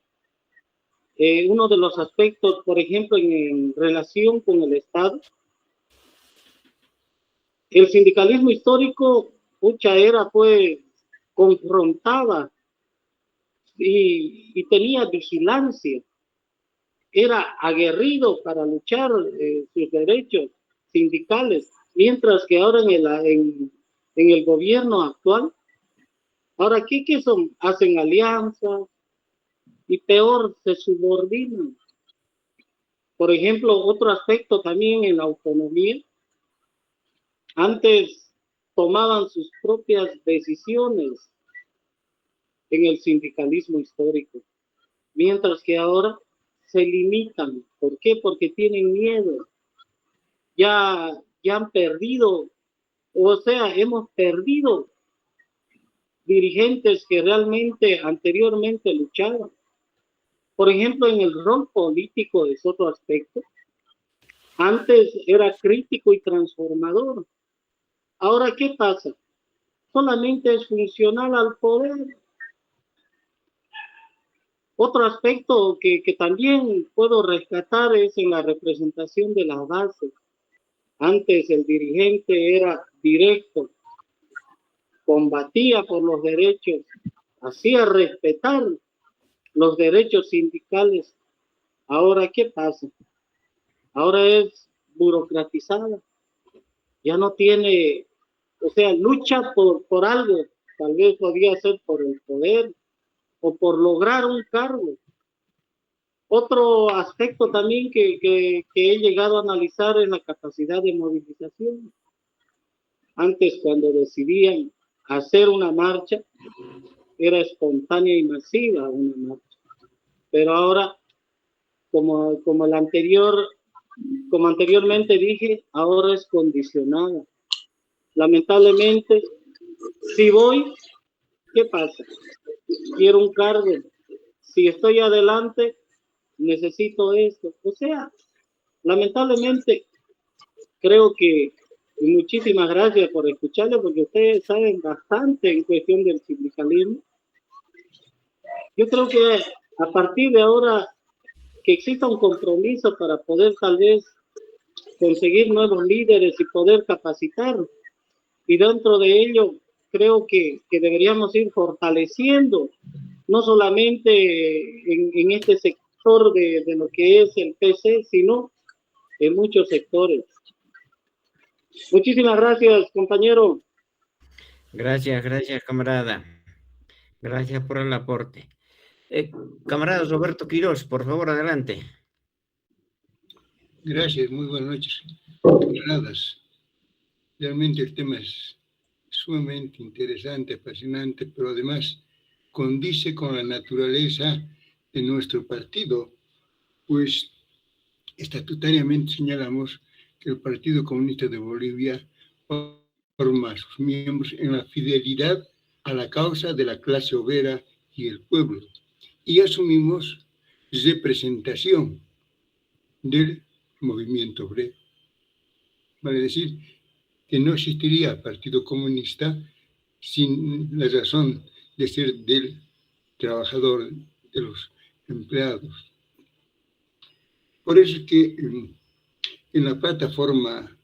Uno de los aspectos, por ejemplo, en relación con el Estado, el sindicalismo histórico, confrontaba y tenía vigilancia, era aguerrido para luchar sus derechos sindicales, mientras que ahora en el gobierno actual, ahora ¿qué son? Hacen alianzas y peor, se subordinan. Por ejemplo, otro aspecto también en la autonomía, antes tomaban sus propias decisiones en el sindicalismo histórico, mientras que ahora se limitan. ¿Por qué? Porque tienen miedo. Ya han perdido, o sea, hemos perdido dirigentes que realmente anteriormente luchaban. Por ejemplo, en el rol político es otro aspecto. Antes era crítico y transformador. Ahora, ¿qué pasa? Solamente es funcional al poder. Otro aspecto que también puedo rescatar es en la representación de la base. Antes el dirigente era directo, combatía por los derechos, hacía respetar los derechos sindicales. Ahora, ¿qué pasa? Ahora es burocratizada. Ya no tiene, o sea, lucha por algo. Tal vez podría ser por el poder o por lograr un cargo. Otro aspecto también que he llegado a analizar es la capacidad de movilización. Antes, cuando decidían hacer una marcha, era espontánea y masiva una marcha. Pero ahora, como anteriormente dije, ahora es condicionada. Lamentablemente, si voy, ¿qué pasa? Quiero un cargo. Si estoy adelante, necesito esto. O sea, lamentablemente, creo que, y muchísimas gracias por escucharlo, porque ustedes saben bastante en cuestión del sindicalismo. Yo creo que a partir de ahora, que exista un compromiso para poder tal vez conseguir nuevos líderes y poder capacitar. Y dentro de ello, creo que deberíamos ir fortaleciendo, no solamente en este sector de lo que es el PC, sino en muchos sectores. Muchísimas gracias, compañero. Gracias, camarada. Gracias por el aporte. Camarada Roberto Quirós, por favor, adelante. Gracias, muy buenas noches. Camaradas, realmente el tema es sumamente interesante, apasionante, pero además condice con la naturaleza de nuestro partido, pues estatutariamente señalamos que el Partido Comunista de Bolivia forma a sus miembros en la fidelidad a la causa de la clase obrera y el pueblo, y asumimos representación del movimiento obrero. Vale decir que no existiría Partido Comunista sin la razón de ser del trabajador, de los empleados. Por eso es que en la plataforma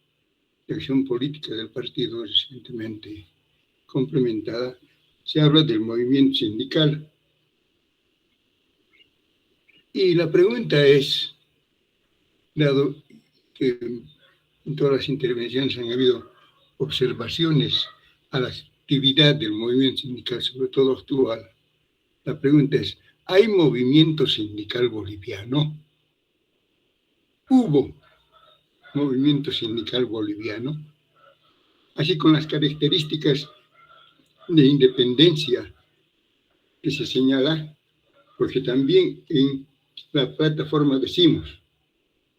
de acción política del partido recientemente complementada, se habla del movimiento sindical. Y la pregunta es, dado que en todas las intervenciones han habido observaciones a la actividad del movimiento sindical, sobre todo actual. La pregunta es, ¿hay movimiento sindical boliviano? ¿Hubo movimiento sindical boliviano? Así con las características de independencia que se señala, porque también en la plataforma decimos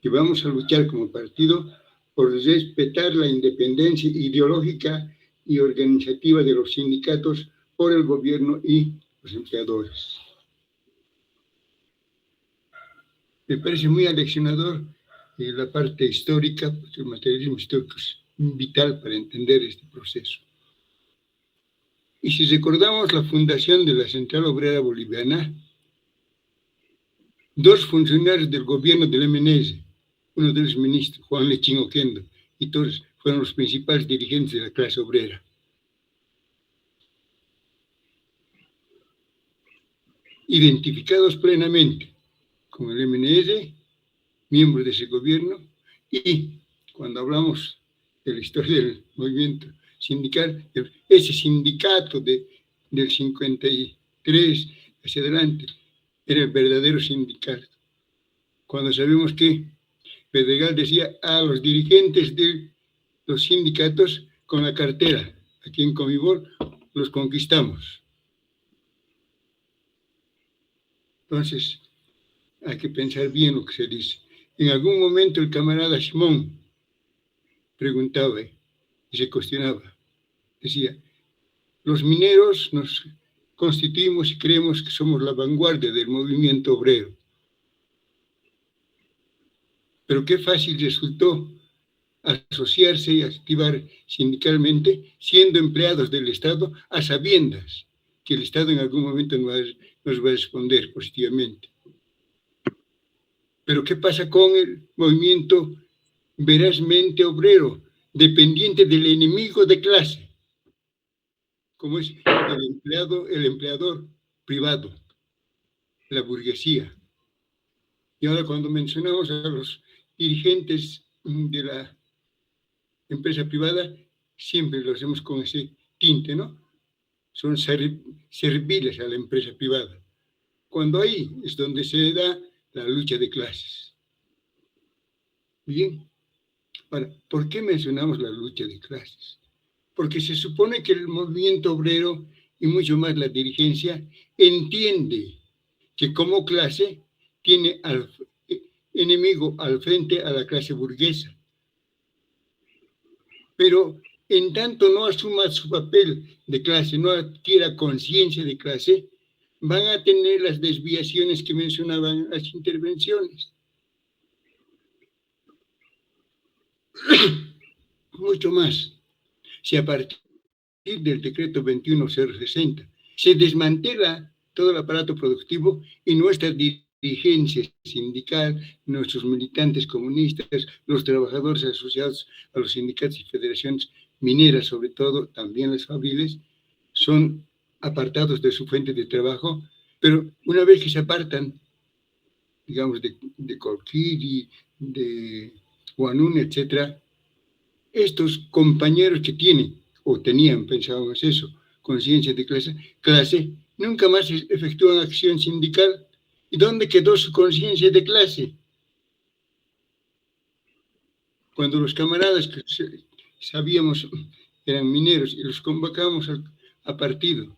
que vamos a luchar como partido por respetar la independencia ideológica y organizativa de los sindicatos por el gobierno y los empleadores. Me parece muy aleccionador la parte histórica, porque el materialismo histórico es vital para entender este proceso. Y si recordamos la fundación de la Central Obrera Boliviana, 2 funcionarios del gobierno del MNS, uno de los ministros, Juan Lechín Oquendo, y todos fueron los principales dirigentes de la clase obrera. Identificados plenamente con el MNS, miembros de ese gobierno, y cuando hablamos de la historia del movimiento sindical, ese sindicato del 53 hacia adelante era el verdadero sindicato. Cuando sabemos que Pedregal decía a los dirigentes de los sindicatos con la cartera, aquí en Comibol los conquistamos. Entonces, hay que pensar bien lo que se dice. En algún momento el camarada Simón preguntaba y se cuestionaba. Decía, los mineros nos constituimos y creemos que somos la vanguardia del movimiento obrero. Pero qué fácil resultó asociarse y activar sindicalmente siendo empleados del Estado a sabiendas que el Estado en algún momento nos va a responder positivamente. Pero ¿qué pasa con el movimiento verazmente obrero, dependiente del enemigo de clase, como es el empleador privado, la burguesía? Y ahora cuando mencionamos a los dirigentes de la empresa privada, siempre lo hacemos con ese tinte, ¿no? Son serviles a la empresa privada. Cuando ahí es donde se da la lucha de clases. Bien, ahora, ¿por qué mencionamos la lucha de clases? Porque se supone que el movimiento obrero y mucho más la dirigencia entiende que como clase tiene al enemigo al frente a la clase burguesa. Pero en tanto no asuma su papel de clase, no adquiera conciencia de clase, van a tener las desviaciones que mencionaban las intervenciones. Mucho más. Si a partir del decreto 21060 se desmantela todo el aparato productivo y nuestra dirigencia sindical, nuestros militantes comunistas, los trabajadores asociados a los sindicatos y federaciones mineras, sobre todo, también las fabriles, son apartados de su fuente de trabajo, pero una vez que se apartan, digamos, de Colquiri, de Huanún, etc., estos compañeros que tienen, o tenían, pensábamos eso, conciencia de clase, nunca más efectúan acción sindical. ¿Y dónde quedó su conciencia de clase? Cuando los camaradas que sabíamos eran mineros y los convocamos a partido,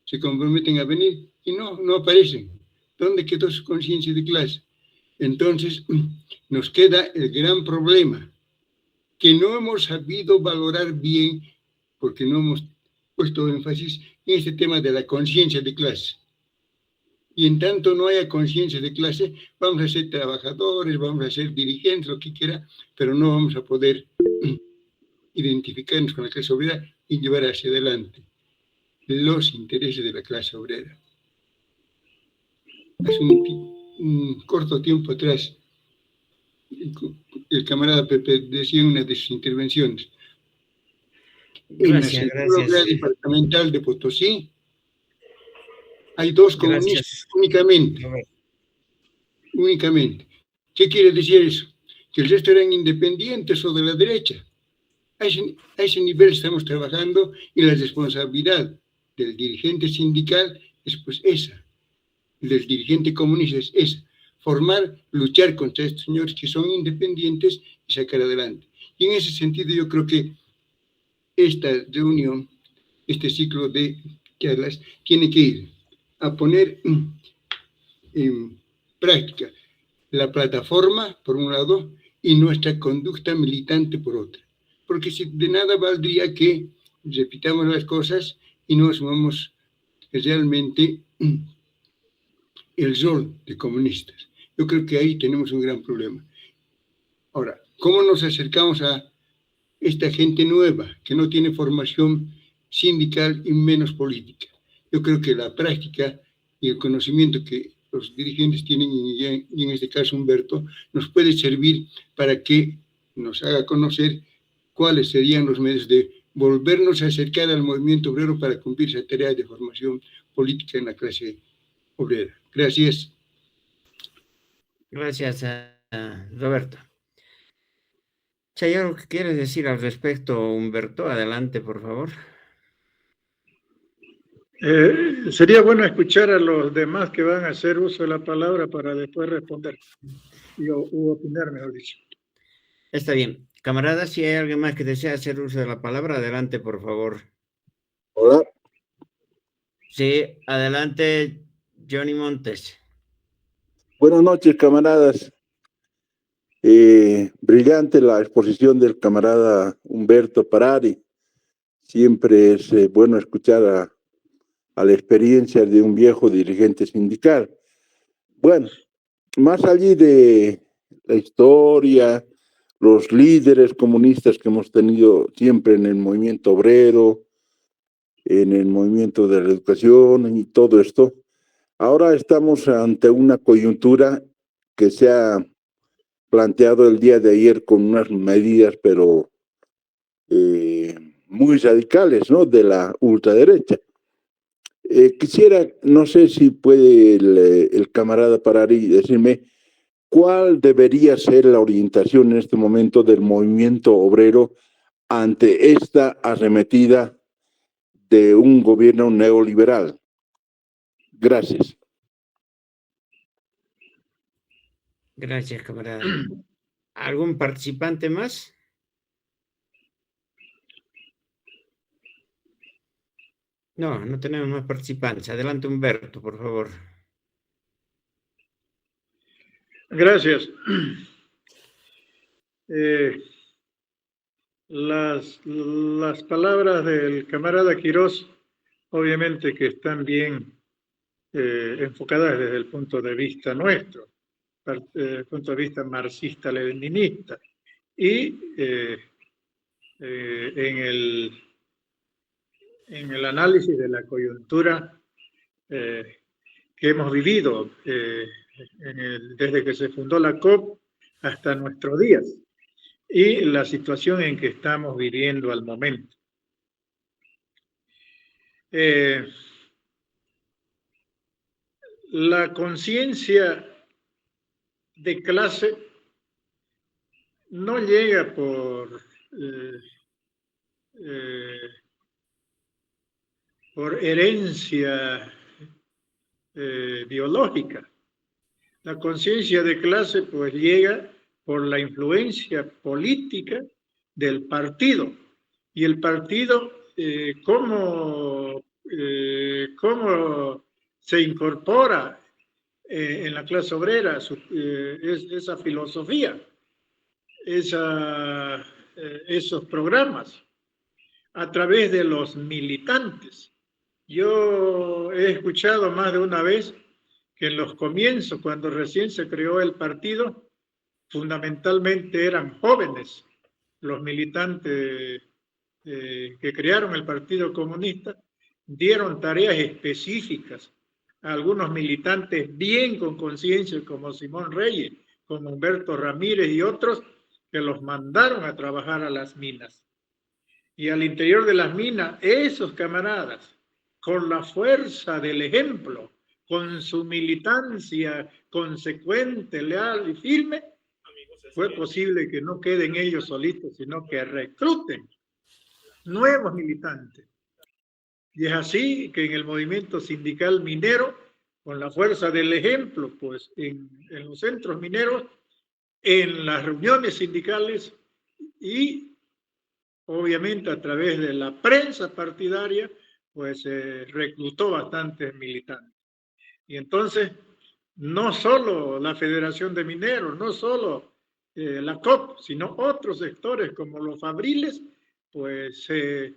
se comprometen a venir y no aparecen. ¿Dónde quedó su conciencia de clase? Entonces, nos queda el gran problema, que no hemos sabido valorar bien, porque no hemos puesto énfasis en este tema de la conciencia de clase. Y en tanto no haya conciencia de clase, vamos a ser trabajadores, vamos a ser dirigentes, lo que quiera, pero no vamos a poder identificarnos con la clase obrera y llevar hacia adelante los intereses de la clase obrera. Hace un corto tiempo atrás, el camarada Pepe decía en una de sus intervenciones, en la Central Obrera Departamental de Potosí hay 2 comunistas únicamente. ¿Qué quiere decir eso? Que el resto eran independientes o de la derecha. A ese nivel estamos trabajando y la responsabilidad del dirigente sindical es pues esa, del dirigente comunista es esa, formar, luchar contra estos señores que son independientes y sacar adelante. Y en ese sentido yo creo que esta reunión, este ciclo de charlas, tiene que ir a poner en práctica la plataforma, por un lado, y nuestra conducta militante, por otra. Porque si de nada valdría que repitamos las cosas y no asumamos realmente el rol de comunistas. Yo creo que ahí tenemos un gran problema. Ahora, ¿cómo nos acercamos a esta gente nueva que no tiene formación sindical y menos política? Yo creo que la práctica y el conocimiento que los dirigentes tienen, y en este caso Humberto, nos puede servir para que nos haga conocer cuáles serían los medios de volvernos a acercar al movimiento obrero para cumplir esa tarea de formación política en la clase obrera. Gracias. Gracias, Roberto. Si hay algo que quieres decir al respecto, Humberto, adelante, por favor. Sería bueno escuchar a los demás que van a hacer uso de la palabra para después responder u opinar, mejor dicho. Está bien. Camaradas, si hay alguien más que desea hacer uso de la palabra, adelante, por favor. Hola. Sí, adelante, Johnny Montes. Buenas noches, camaradas. Brillante la exposición del camarada Humberto Parari. Siempre es bueno escuchar a la experiencia de un viejo dirigente sindical. Bueno, más allí de la historia, los líderes comunistas que hemos tenido siempre en el movimiento obrero, en el movimiento de la educación y todo esto, ahora estamos ante una coyuntura que se ha planteado el día de ayer con unas medidas, pero muy radicales, ¿no?, de la ultraderecha. Quisiera, no sé si puede el camarada Parari decirme cuál debería ser la orientación en este momento del movimiento obrero ante esta arremetida de un gobierno neoliberal. Gracias. Gracias, camarada. ¿Algún participante más? No, no tenemos más participantes. Adelante, Humberto, por favor. Gracias. Las palabras del camarada Quirós, obviamente que están bien enfocadas desde el punto de vista nuestro, punto de vista marxista-leninista, y en el análisis de la coyuntura que hemos vivido desde que se fundó la COP hasta nuestros días, y la situación en que estamos viviendo al momento. La conciencia de clase no llega por herencia biológica. La conciencia de clase pues llega por la influencia política del partido. Y el partido, ¿cómo se incorpora en la clase obrera esa filosofía, esos programas? A través de los militantes. Yo he escuchado más de una vez que en los comienzos, cuando recién se creó el partido, fundamentalmente eran jóvenes los militantes que crearon el Partido Comunista, dieron tareas específicas a algunos militantes bien con conciencia, como Simón Reyes, como Humberto Ramírez y otros, que los mandaron a trabajar a las minas. Y al interior de las minas, esos camaradas, con la fuerza del ejemplo, con su militancia consecuente, leal y firme, fue posible que no queden ellos solitos, sino que recluten nuevos militantes. Y es así que en el movimiento sindical minero, con la fuerza del ejemplo, pues en los centros mineros, en las reuniones sindicales y obviamente a través de la prensa partidaria, pues reclutó bastantes militantes. Y entonces, no solo la Federación de Mineros, no solo la COP, sino otros sectores como los fabriles, pues se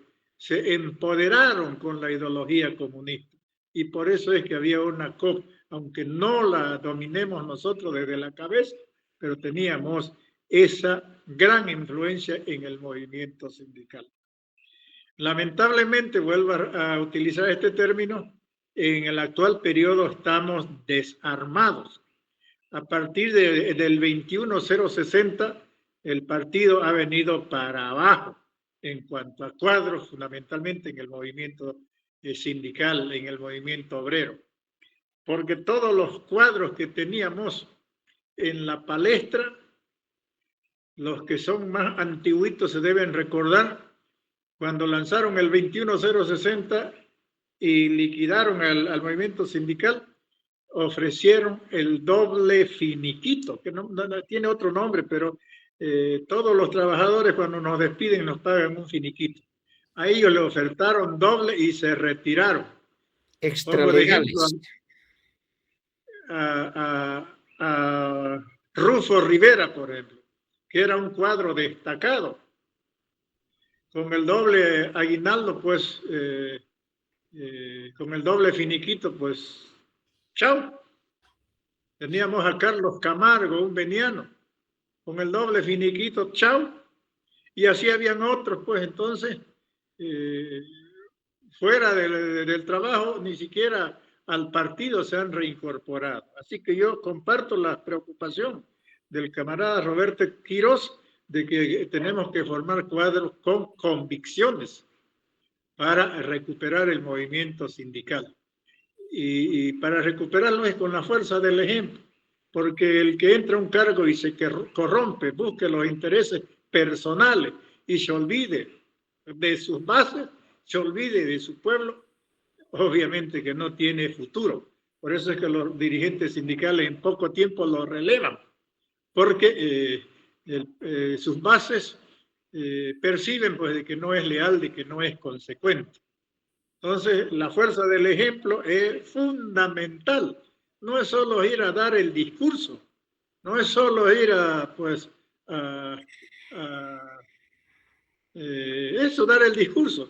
empoderaron con la ideología comunista. Y por eso es que había una COP, aunque no la dominemos nosotros desde la cabeza, pero teníamos esa gran influencia en el movimiento sindical. Lamentablemente, vuelvo a utilizar este término, en el actual periodo estamos desarmados. A partir del 21-060, el partido ha venido para abajo en cuanto a cuadros, fundamentalmente en el movimiento sindical, en el movimiento obrero. Porque todos los cuadros que teníamos en la palestra, los que son más antiguitos se deben recordar, cuando lanzaron el 21-060 y liquidaron al movimiento sindical, ofrecieron el doble finiquito, que no tiene otro nombre, pero todos los trabajadores cuando nos despiden nos pagan un finiquito. A ellos le ofertaron doble y se retiraron. Extralegales. A Rufo Rivera, por ejemplo, que era un cuadro destacado. Con el doble aguinaldo, pues, con el doble finiquito, pues, chao. Teníamos a Carlos Camargo, un veniano, con el doble finiquito, chao. Y así habían otros, pues, entonces, fuera del trabajo, ni siquiera al partido se han reincorporado. Así que yo comparto la preocupación del camarada Roberto Quirós de que tenemos que formar cuadros con convicciones para recuperar el movimiento sindical. Y para recuperarlo es con la fuerza del ejemplo, porque el que entra a un cargo y se corrompe, busque los intereses personales y se olvide de sus bases, se olvide de su pueblo, obviamente que no tiene futuro. Por eso es que los dirigentes sindicales en poco tiempo lo relevan, porque sus bases perciben pues, de que no es leal, de que no es consecuente. Entonces, la fuerza del ejemplo es fundamental. No es solo ir a dar el discurso, no es solo ir a, pues, eso, dar el discurso,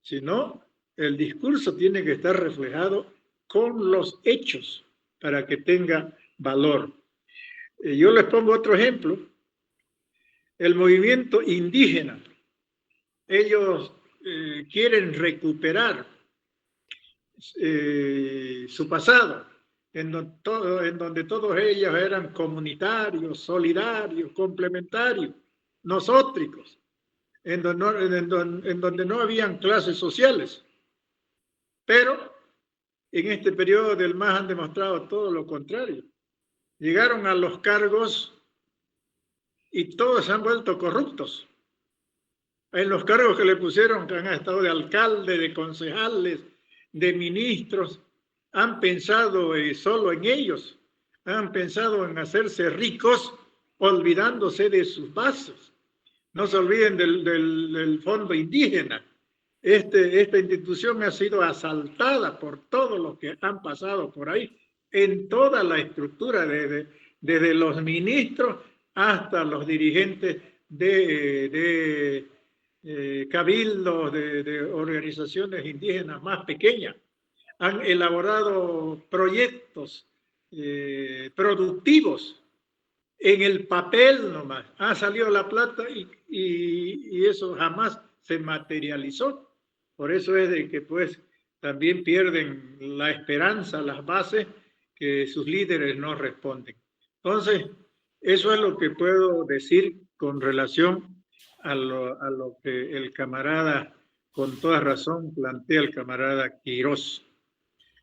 sino el discurso tiene que estar reflejado con los hechos para que tenga valor. Yo les pongo otro ejemplo. El movimiento indígena. Ellos quieren recuperar su pasado, en donde todos ellos eran comunitarios, solidarios, complementarios, nosótricos, en donde no habían clases sociales. Pero en este periodo del MAS han demostrado todo lo contrario. Llegaron a los cargos y todos se han vuelto corruptos. En los cargos que le pusieron, que han estado de alcalde, de concejales, de ministros, han pensado solo en ellos, han pensado en hacerse ricos, olvidándose de sus bases. No se olviden del fondo indígena. Esta institución ha sido asaltada por todos los que han pasado por ahí, en toda la estructura, desde los ministros hasta los dirigentes de cabildos, de organizaciones indígenas más pequeñas. Han elaborado proyectos productivos en el papel nomás. Ha salido la plata y eso jamás se materializó. Por eso es de que pues también pierden la esperanza, las bases, que sus líderes no responden. Entonces, eso es lo que puedo decir con relación a lo que el camarada, con toda razón, plantea el camarada Quirós.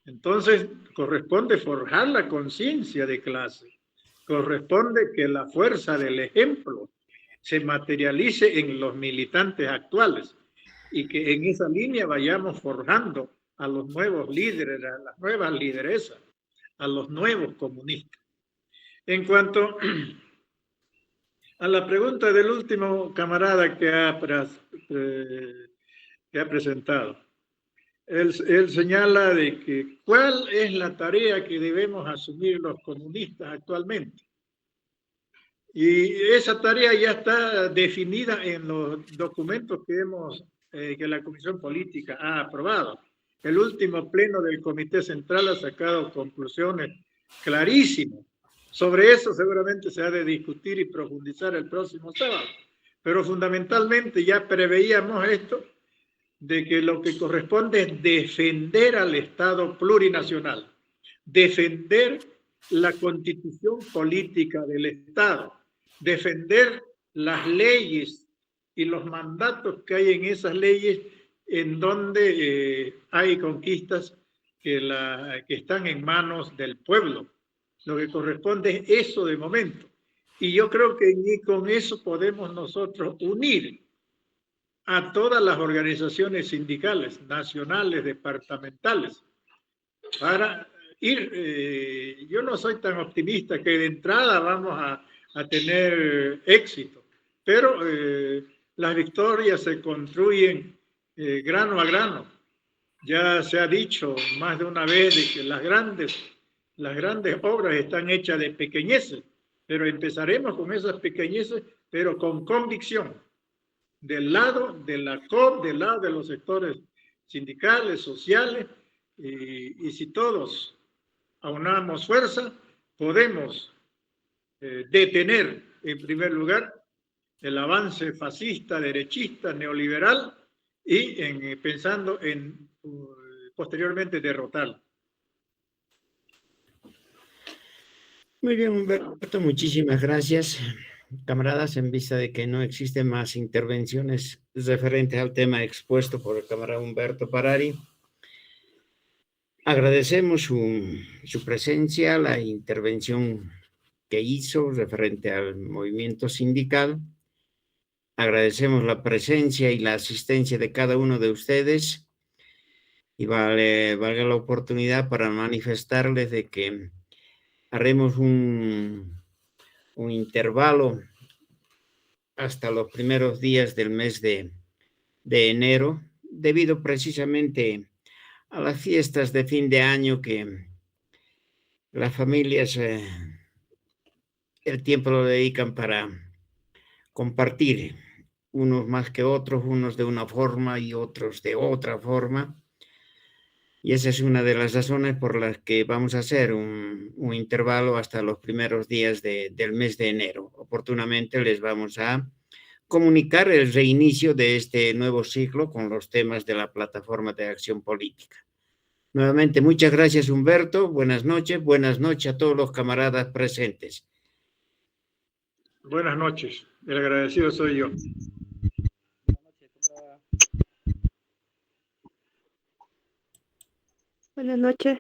Entonces, corresponde forjar la conciencia de clase. corresponde que la fuerza del ejemplo se materialice en los militantes actuales y que en esa línea vayamos forjando a los nuevos líderes, a las nuevas lideresas, a los nuevos comunistas. En cuanto a la pregunta del último camarada que ha presentado, él señala de que cuál es la tarea que debemos asumir los comunistas actualmente. Y esa tarea ya está definida en los documentos que la Comisión Política ha aprobado. El último pleno del Comité Central ha sacado conclusiones clarísimas. Sobre eso seguramente se ha de discutir y profundizar el próximo sábado. Pero fundamentalmente ya preveíamos esto, de que lo que corresponde es defender al Estado plurinacional, defender la constitución política del Estado, defender las leyes y los mandatos que hay en esas leyes en donde hay conquistas que están en manos del pueblo. Lo que corresponde es eso de momento. Y yo creo que con eso podemos nosotros unir a todas las organizaciones sindicales, nacionales, departamentales, para ir, yo no soy tan optimista que de entrada vamos a tener éxito, pero las victorias se construyen grano a grano. Ya se ha dicho más de una vez de que las grandes obras están hechas de pequeñeces, pero empezaremos con esas pequeñeces, pero con convicción, del lado de la COP, del lado de los sectores sindicales, sociales, y si todos aunamos fuerza, podemos detener, en primer lugar, el avance fascista, derechista, neoliberal, y pensando en posteriormente derrotarlo. Muy bien, Humberto, muchísimas gracias. Camaradas, en vista de que no existen más intervenciones referentes al tema expuesto por el camarada Humberto Parari, agradecemos su presencia, la intervención que hizo referente al movimiento sindical. Agradecemos la presencia y la asistencia de cada uno de ustedes y valga la oportunidad para manifestarles de que haremos un intervalo hasta los primeros días del mes de enero, debido precisamente a las fiestas de fin de año, que las familias el tiempo lo dedican para compartir, unos más que otros, unos de una forma y otros de otra forma. Y esa es una de las razones por las que vamos a hacer un intervalo hasta los primeros días del mes de enero. Oportunamente les vamos a comunicar el reinicio de este nuevo ciclo con los temas de la plataforma de acción política. Nuevamente, muchas gracias, Humberto. Buenas noches a todos los camaradas presentes. Buenas noches. El agradecido soy yo. Buenas noches.